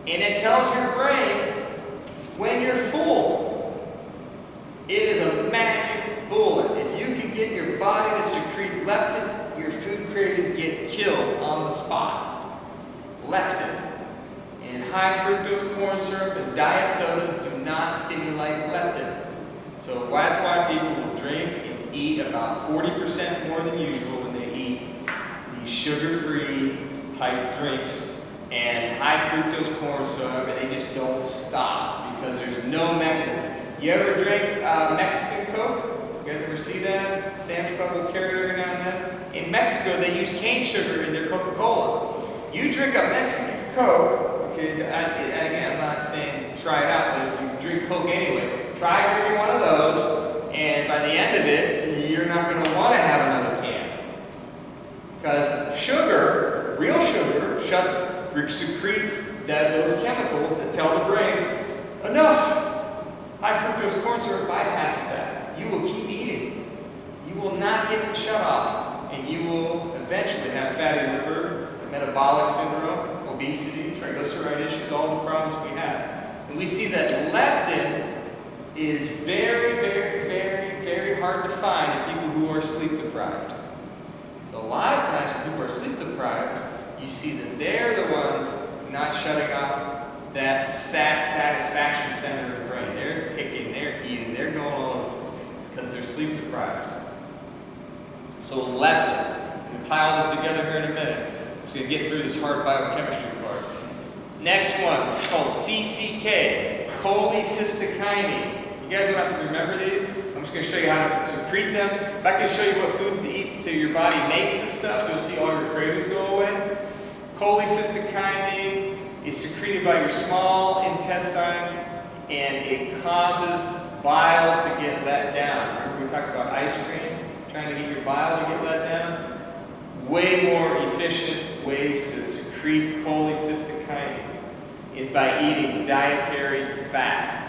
and it tells your brain when you're full. It is a magic bullet. If you can get your body to secrete leptin, your food cravings get killed on the spot. Leptin. And high fructose corn syrup and diet sodas do not stimulate leptin. So that's why people will drink and eat about 40% more than usual when they eat these sugar-free type drinks and high fructose corn syrup, and they just don't stop because there's no mechanism. You ever drink Mexican Coke? You guys ever see that? Sam's Club will carry it every now and then. In Mexico, they use cane sugar in their Coca-Cola. You drink a Mexican Coke, okay, again, I'm not saying try it out, but if you drink Coke anyway, try drinking one of those, and by the end of it, you're not going to want to have another can. Because sugar, real sugar, secretes those chemicals that tell the brain, enough! High fructose corn syrup bypasses that. You will keep eating. You will not get the shut off, and you will eventually have fatty liver, metabolic syndrome, obesity, triglyceride issues, all the problems we have. And we see that leptin is very, very, very, very hard to find in people who are sleep deprived. So a lot of times when people are sleep deprived, you see that they're the ones not shutting off that satisfaction center of the brain. They're picking, they're eating, they're going all over the place. It's because they're sleep deprived. So leptin. I'm going to tie all this together here in a minute. I'm just going to get through this hard biochemistry part. Next one, it's called CCK, cholecystokinin. You guys don't have to remember these. I'm just going to show you how to secrete them. If I can show you what foods to eat so your body makes this stuff, you'll see all your cravings go away. Cholecystokinin is secreted by your small intestine, and it causes bile to get let down. Remember we talked about ice cream, trying to get your bile to get let down? Way more efficient ways to secrete cholecystokinin is by eating dietary fat.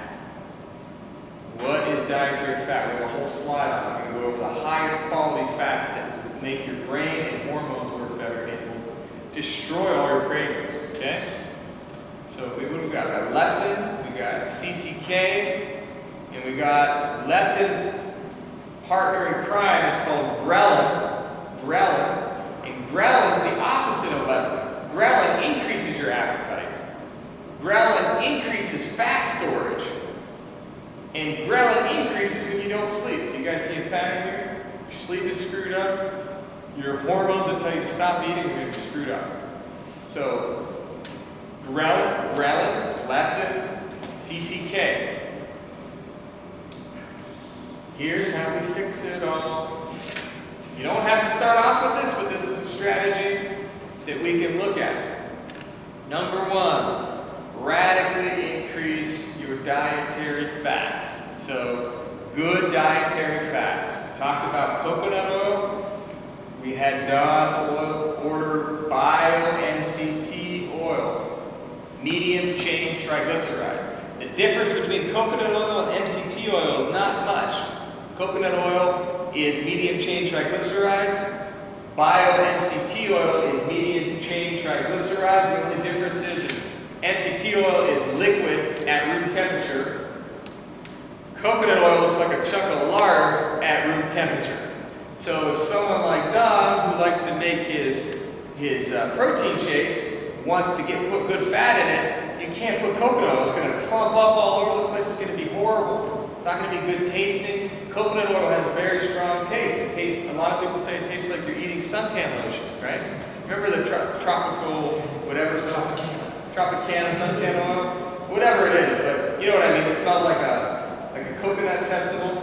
What is dietary fat? We have a whole slide on it. I'm going to go over the highest quality fats that will make your brain and hormones work better and will destroy all your cravings, okay? So what do we got? We got leptin, we got CCK, and we got leptin's partner in crime is called ghrelin. And ghrelin's the opposite of leptin. Ghrelin increases your appetite. Ghrelin increases fat storage. And ghrelin increases when you don't sleep. Do you guys see a pattern here? Your sleep is screwed up. Your hormones that tell you to stop eating are going to be screwed up. So, ghrelin, leptin, CCK. Here's how we fix it all. You don't have to start off with this, but this is a strategy that we can look at. Number one, radically increase your dietary fats. So, good dietary fats. We talked about coconut oil. We had Don order bio-MCT oil, medium chain triglycerides. The difference between coconut oil and MCT oil is not much. Coconut oil is medium chain triglycerides. Bio-MCT oil is medium chain triglycerides. The only difference is MCT oil is liquid at room temperature. Coconut oil looks like a chunk of lard at room temperature. So if someone like Don, who likes to make his protein shakes, wants to put good fat in it, you can't put coconut oil. It's going to clump up all over the place. It's going to be horrible. It's not going to be good tasting. Coconut oil has a very strong taste. It tastes. A lot of people say it tastes like you're eating suntan lotion, right? Remember the tropical whatever Tropicana suntan oil, whatever it is. But you know what I mean. It smelled like a coconut festival.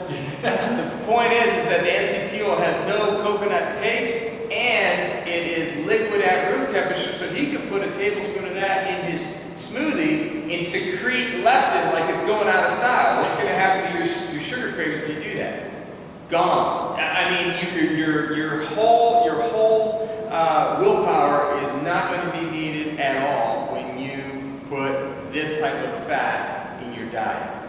The point is that the MCT oil has no coconut taste, and it is liquid at room temperature, so he can put a tablespoon of that in his smoothie and secrete leptin like it's going out of style. What's going to happen to your sugar cravings when you do that? Gone. I mean, your whole willpower is not going to be needed at all when you put this type of fat in your diet.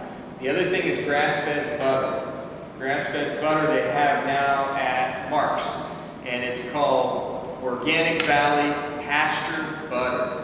The other thing is grass-fed butter. Grass-fed butter they have now at Mark's, and it's called Organic Valley Pasture Butter.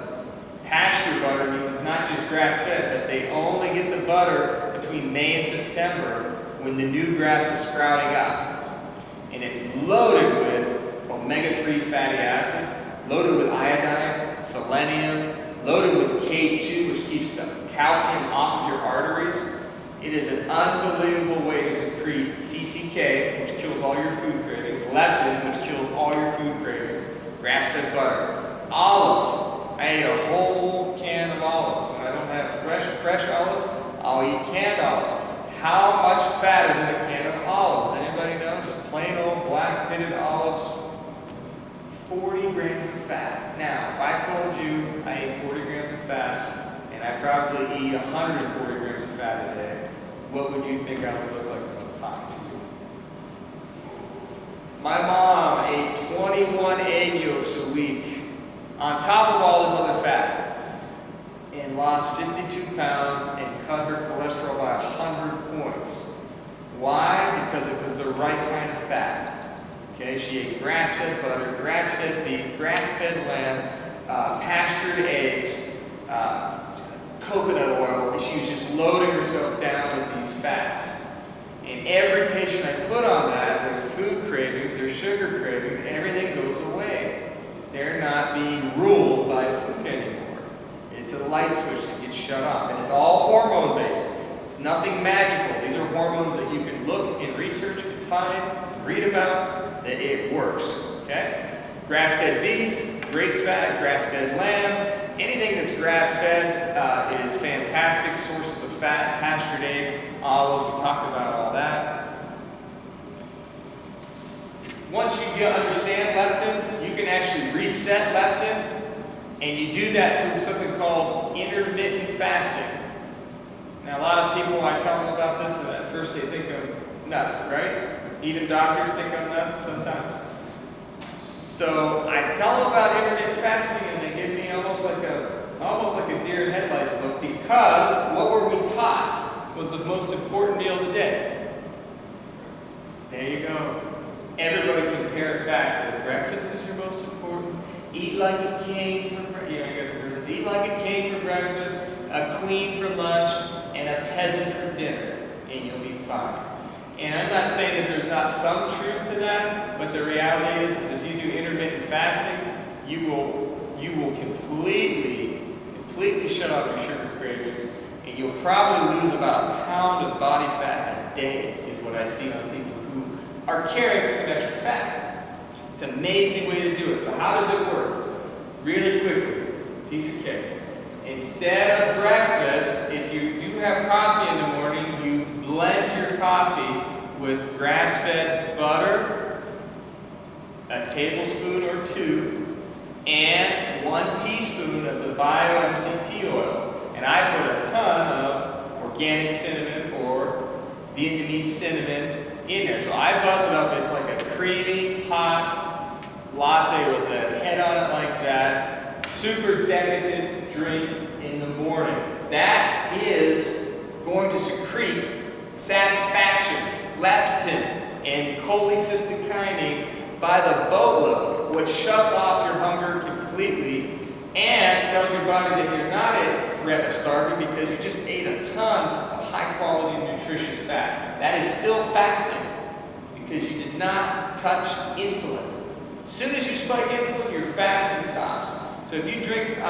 Pasture butter means it's not just grass-fed, but they only get the butter between May and September when the new grass is sprouting up. And it's loaded with omega-3 fatty acid, loaded with iodine, selenium, loaded with K2, which keeps the calcium off of your arteries. It is an unbelievable way to secrete CCK, which kills all your food cravings, leptin, which kills all your food cravings, grass-fed butter, olives. I ate a whole can of olives. When I don't have fresh olives, I'll eat canned olives. How much fat is in a can of olives? Does anybody know? Just plain old black pitted olives, 40 grams of fat. Now, if I told you I ate 40 grams of fat, and I probably eat 140 grams of fat a day, what would you think I would look like if I was talking to you? My mom ate 21 egg yolks a week on top of all this other fat and lost 52 pounds and cut her cholesterol by 100 points. Why? Because it was the right kind of fat. Okay, she ate grass-fed butter, grass-fed beef, grass-fed lamb, pastured eggs, coconut oil, and she was just loading herself down with these fats. And every patient I put on that, their food cravings, their sugar cravings, everything goes away. They're not being ruled by food anymore. It's a light switch that gets shut off, and it's all hormone-based. It's nothing magical. These are hormones that you can look in research and find and read about, that it works. Okay? Grass-fed beef, great fat, grass-fed lamb, anything that's grass-fed is fantastic sources of fat, pastured eggs, olives, we talked about all that. Once you understand leptin, you can actually reset leptin, and you do that through something called intermittent fasting. Now, a lot of people, I tell them about this, and at first they think I'm nuts, right? Even doctors think I'm nuts sometimes. So I tell them about intermittent fasting, and they give me almost like a deer in headlights look, because what were we taught was the most important meal of the day. There you go. Everybody can pare it back. That breakfast is your most important. Eat like a king for breakfast. You guys have heard this. Eat like a king for breakfast, a queen for lunch, and a peasant for dinner, and you'll be fine. And I'm not saying that there's not some truth to that, but the reality is if you do intermittent fasting, you will completely shut off your sugar cravings, and you'll probably lose about a pound of body fat a day, is what I see on people who are carrying some extra fat. It's an amazing way to do it. So how does it work? Really quickly, piece of cake. Instead of breakfast, if you do have coffee in the morning, you blend your coffee with grass-fed butter, a tablespoon or two, and 1 teaspoon of the bio-MCT oil. And I put a ton of organic cinnamon or Vietnamese cinnamon in there. So I buzz it up. It's like a creamy, hot latte with a head on it like that. Super decadent drink in the morning. That is going to secrete satisfaction, leptin, and cholecystokinin by the boatload, which shuts off your hunger completely and tells your body that you're not at threat of starving because you just ate a ton of high-quality, nutritious fat. That is still fasting because you did not touch insulin. As soon as you spike insulin, your fasting stops. So if you drink 8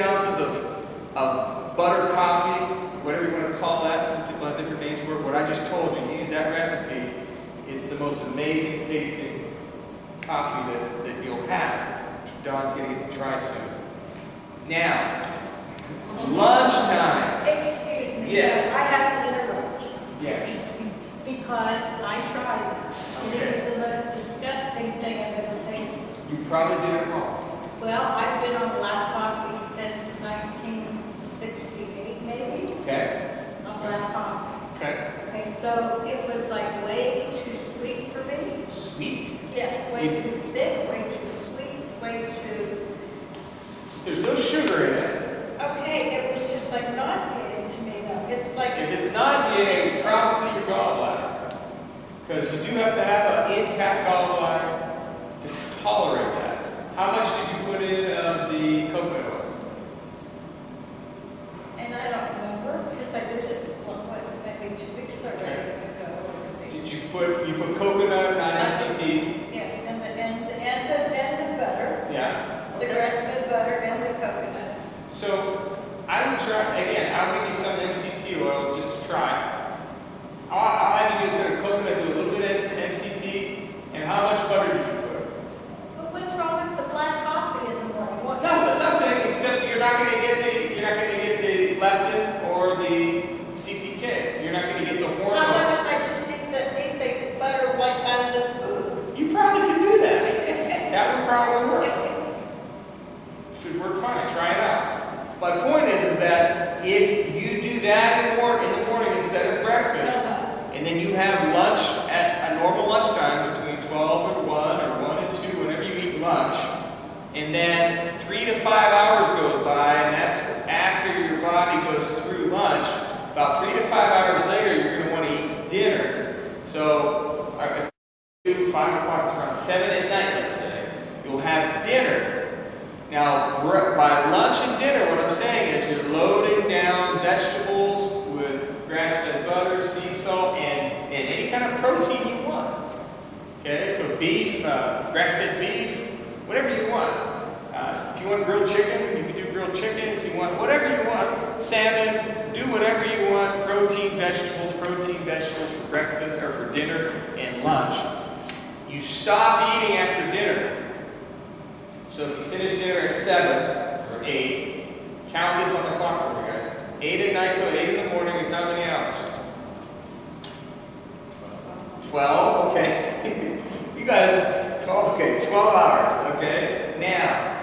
ounces of butter coffee, whatever you want to call that, some people have different names for it, what I just told you, use that recipe, it's the most amazing tasting coffee that you'll have. Dawn's going to get to try soon. Now, lunchtime. Excuse me. Yes. I have to interrupt you. Yes. Because I tried that. And Okay. it was the most disgusting thing I've ever tasted. You probably did it wrong. Well, I've been on black coffee since 1968, maybe. Okay? On black coffee. Okay. Okay, so it was like way too sweet for me. Sweet. Yes, way too thick, way too sweet, way too... There's no sugar in it. Okay, it was just like nauseating to me though. It's like... If it's nauseating, it's probably your gallbladder. Because you do have to have an intact gallbladder to tolerate that. How much did you put in of the coconut oil? And I don't remember, because I did it, maybe 2 weeks already ago. Did you put coconut, not MCT? Yes, and the butter, Yeah. the Okay. grass-fed butter and the coconut. So I would try, again, I'll give you some MCT oil just to try. I'll have you instead of coconut, do a little bit of MCT, and how much butter did you put? But what's wrong with the black coffee in the morning? What? Nothing, except you're not going to get the leptin or the CCK. You're not going to get the How hormones. about if I just eat the butter like out of the spoon? You probably can do that. That would probably work. Should work fine. Try it out. My point is that if you do that in the morning instead of breakfast, and then you have lunch at a normal lunchtime between 12 and 1 or 1 and 2, whenever you eat lunch, and then 3 to 5 hours go by, and that's after your body goes through lunch. About 3 to 5 hours later, you're going to want to eat dinner. So if you do 5 o'clock, it's around 7 at night, let's say, you'll have dinner. Now, by lunch and dinner, what I'm saying is you're loading down vegetables with grass-fed butter, sea salt, and any kind of protein you want. Okay, so beef, grass-fed beef, whatever you want. If you want grilled chicken, you can do grilled chicken. If you want whatever you want, salmon, do whatever you want. Protein vegetables for breakfast or for dinner and lunch. You stop eating after dinner. So if you finish dinner at 7 or 8, count this on the clock for me, guys. 8 at night till 8 in the morning is how many hours? 12, okay. You guys, 12, okay, 12 hours, okay. Now,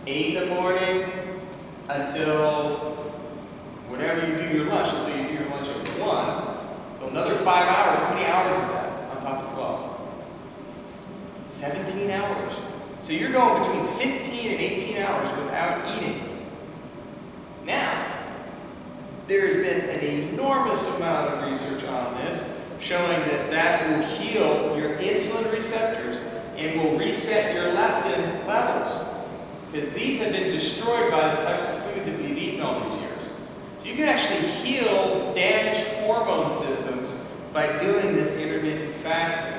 8 in the morning until whatever you do your lunch, so you do your lunch at 1, so another 5 hours. How many hours is that on top of 12? 17 hours. So you're going between 15 and 18 hours without eating. Now, there's been an enormous amount of research on this showing that that will heal your insulin receptors and will reset your leptin levels. Because these have been destroyed by the types of food that we've eaten all these years. So you can actually heal damaged hormone systems by doing this intermittent fasting.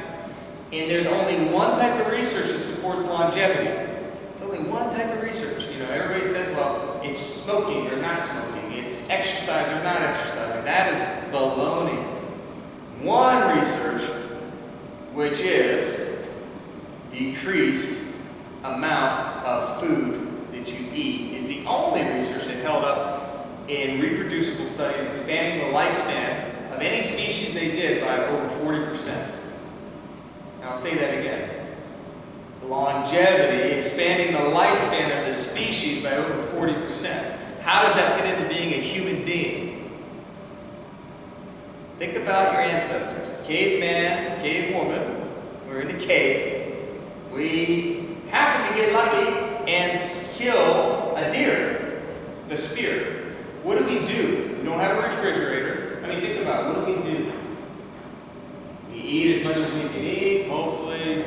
And there's only one type of research that supports longevity. There's only one type of research. You know, everybody says, well, it's smoking or not smoking. It's exercise or not exercising. That is baloney. One research, which is decreased amount of food that you eat, is the only research that held up in reproducible studies expanding the lifespan of any species they did by over 40%. I'll say that again. Longevity, expanding the lifespan of the species by over 40%. How does that fit into being a human being? Think about your ancestors. Caveman, cavewoman, we're in the cave. We happen to get lucky and kill a deer, the spear. What do? We don't have a refrigerator. I mean, think about it. What do? We eat as much as we can eat, hopefully.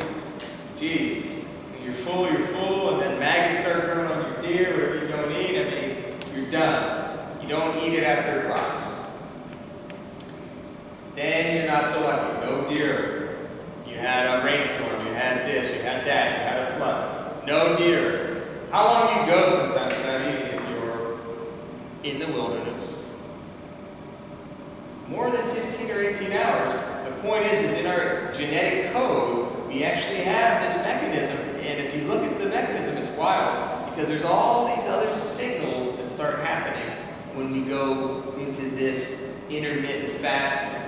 Geez, when you're full, and then maggots start growing on your deer, whatever you don't eat, I mean, you're done. You don't eat it after it rots. Then you're not so lucky. No deer. You had a rainstorm, you had this, you had that, you had a flood. No deer. How long you go sometimes without eating if you're in the wilderness? More than 15 or 18 hours. The point is in our genetic code, we actually have this mechanism, and if you look at the mechanism, it's wild, because there's all these other signals that start happening when we go into this intermittent fasting.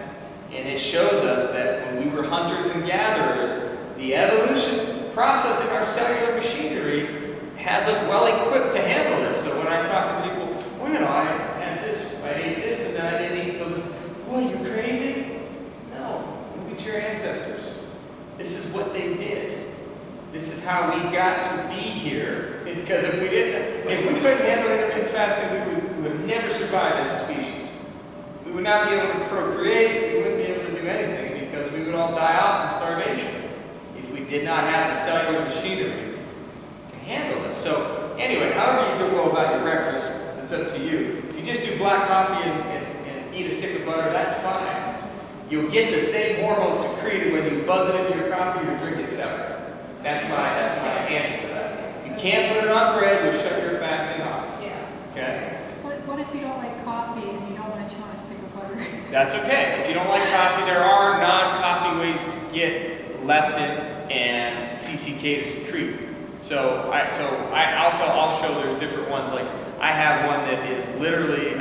And it shows us that when we were hunters and gatherers, the evolution process in our cellular machinery has us well equipped to handle this. So when I talk to people, well, you know, I had this, I ate this, and then I didn't eat till this. What, are you crazy? No. Look at your ancestors. This is what they did. This is how we got to be here. Because if we couldn't handle intermittent fasting, we would never survive as a species. We would not be able to procreate, we wouldn't be able to do anything because we would all die off from starvation if we did not have the cellular machinery to handle it. So anyway, however you go about your breakfast, it's up to you. If you just do black coffee and eat a stick of butter, that's fine. You'll get the same hormones secreted whether you buzz it into your coffee or drink it separate. That's my answer to that. You can't put it on bread, you'll shut your fasting off. Yeah. Okay? What if you don't like coffee and you don't want to chew on a stick of butter? That's okay. If you don't like coffee, there are non-coffee ways to get leptin and CCK to secrete. I'll show there's different ones. Like I have one that is literally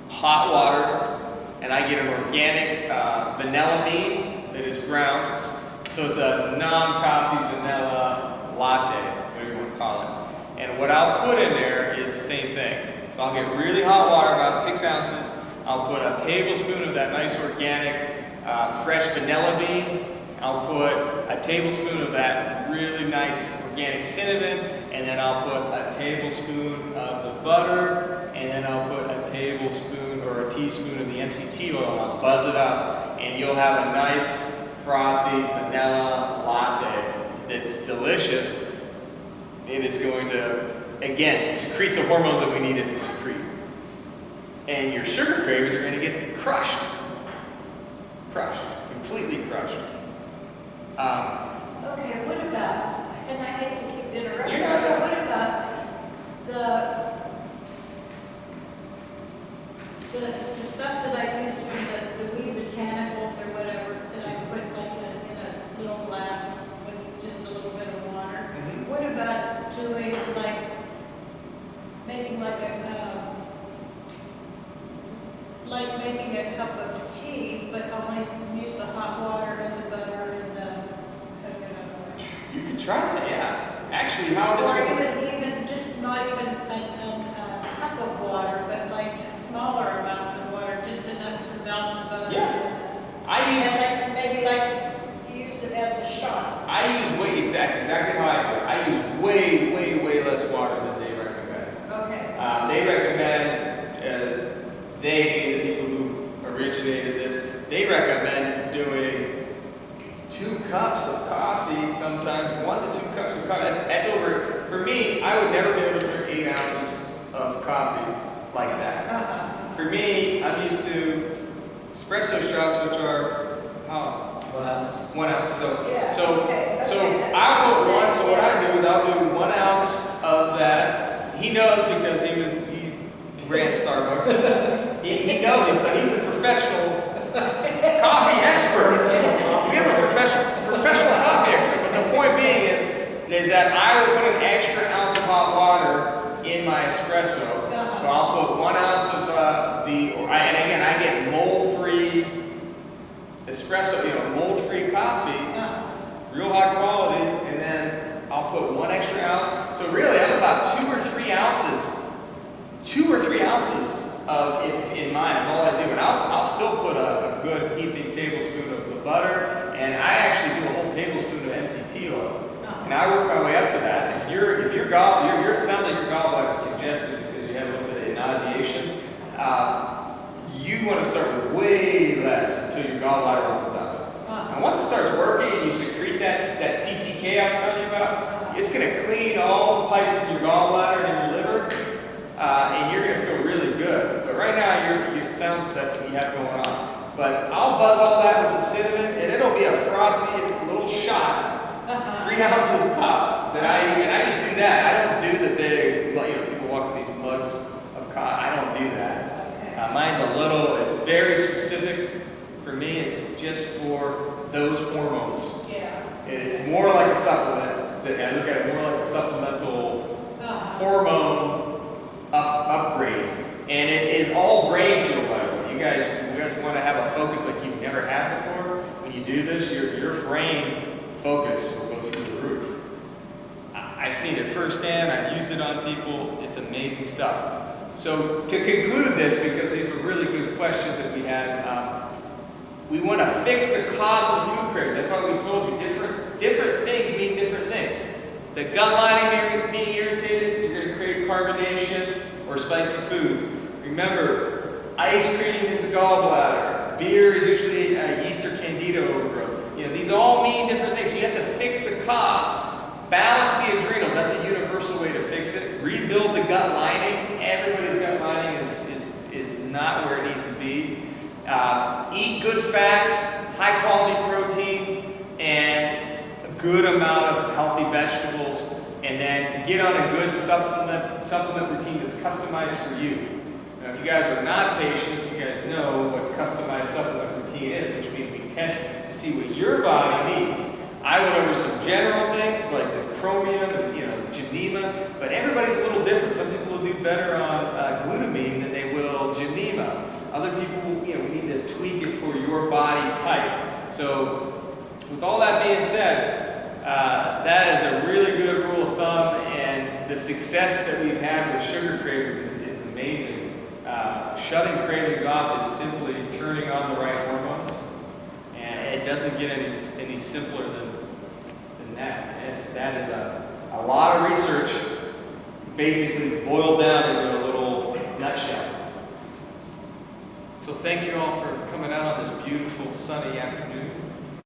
hot water, and I get an organic vanilla bean that is ground. So it's a non-coffee vanilla latte, whatever you want to call it. And what I'll put in there is the same thing. So I'll get really hot water, about 6 ounces. I'll put a tablespoon of that nice organic fresh vanilla bean. I'll put a tablespoon of that really nice organic cinnamon, and then I'll put a tablespoon of the butter, and then I'll put a tablespoon or a teaspoon of the MCT oil, and I'll buzz it up, and you'll have a nice frothy vanilla latte that's delicious, and it's going to, again, secrete the hormones that we need it to secrete. And your sugar cravings are going to get crushed. Crushed. Completely crushed. Okay, what about, and I hate to keep interrupting, You're not- but what about the stuff that I use from the weed botanicals or whatever, that I put like in a little glass with just a little bit of water? Mhm. What about doing like, making making a cup of tea, but only use the hot water and the butter and the coconut oil? You can try that, yeah. Actually, how this Or was... even just not even a cup of water, but like a smaller amount of water, just enough to melt the butter. Yeah. I use... And like, maybe like use it as a shot. I use exactly how I do it. I use way less water than they recommend. Okay. They recommend, they being the people who originated this, they recommend doing 2 cups of coffee, sometimes 1 to 2 cups of coffee. That's over, for me, I would never be able to drink 8 ounces of coffee like that. For me, I'm used to espresso shots, which are, how? 1 ounce. 1 ounce. So Okay, I'll put one. that's So what I do is I'll do 1 ounce of that. He knows because he ran Starbucks. he knows this stuff. He's a professional coffee expert. We have a professional coffee expert. But the point being is that I will put an extra ounce of hot water in my espresso. So I'll put 1 ounce of and again, I get mold-free espresso, mold-free coffee, real high quality, and then I'll put 1 extra ounce. So really, I'm about 2 or 3 ounces. 2 or 3 ounces of in mine is all I do, and I'll still put a good heaping tablespoon of the butter, and I actually do a whole tablespoon of MCT oil, and I work my way up to that. If it sounds like your gallbladder is congested because you have a little bit of nauseation, you want to start with way less until your gallbladder opens up. And once it starts working and you secrete that CCK I was telling you about, it's going to clean all the pipes in your gallbladder and your liver, and you're going to feel really good. But right now, it sounds like that's what you have going on. But I'll buzz all that with the cinnamon, and it'll be a frothy little shot, 3 ounces tops. And I just do that. I don't do the big, people walk with these mugs of coffee. I don't do that. Mine's it's very specific. For me, it's just for those hormones. Yeah. It's more like a supplement. I look at it more like a supplemental hormone upgrade. And it is all brain fuel, by the way. You guys want to have a focus like you've never had before. When you do this, your brain focus will go through the roof. I've seen it firsthand. I've used it on people. It's amazing stuff. So to conclude this, because these were really good questions that we had, we want to fix the cause of the food craving. That's why we told you different things mean different things. The gut lining being irritated, you're going to create carbonation or spicy foods. Remember, ice cream is the gallbladder. Beer is usually a yeast or candida overgrowth. These all mean different things. So you have to fix the cause. Balance the adrenals. That's a universal way to fix it. Rebuild the gut lining. Everybody's gut lining is not where it needs to be. Eat good fats, high quality protein, and a good amount of healthy vegetables, and then get on a good supplement routine that's customized for you. Now, if you guys are not patients, you guys know what customized supplement routine is, which means we test to see what your body needs. I went over some general things like the chromium and Genema, but everybody's a little different. Some people will do better on glutamine than they will Genema. Other people, we need to tweak it for your body type. So, with all that being said, that is a really good rule of thumb, and the success that we've had with sugar cravings is amazing. Shutting cravings off is simply turning on the right hormones, and it doesn't get any simpler than that. That is a lot of research basically boiled down into a little nutshell. So thank you all for coming out on this beautiful sunny afternoon.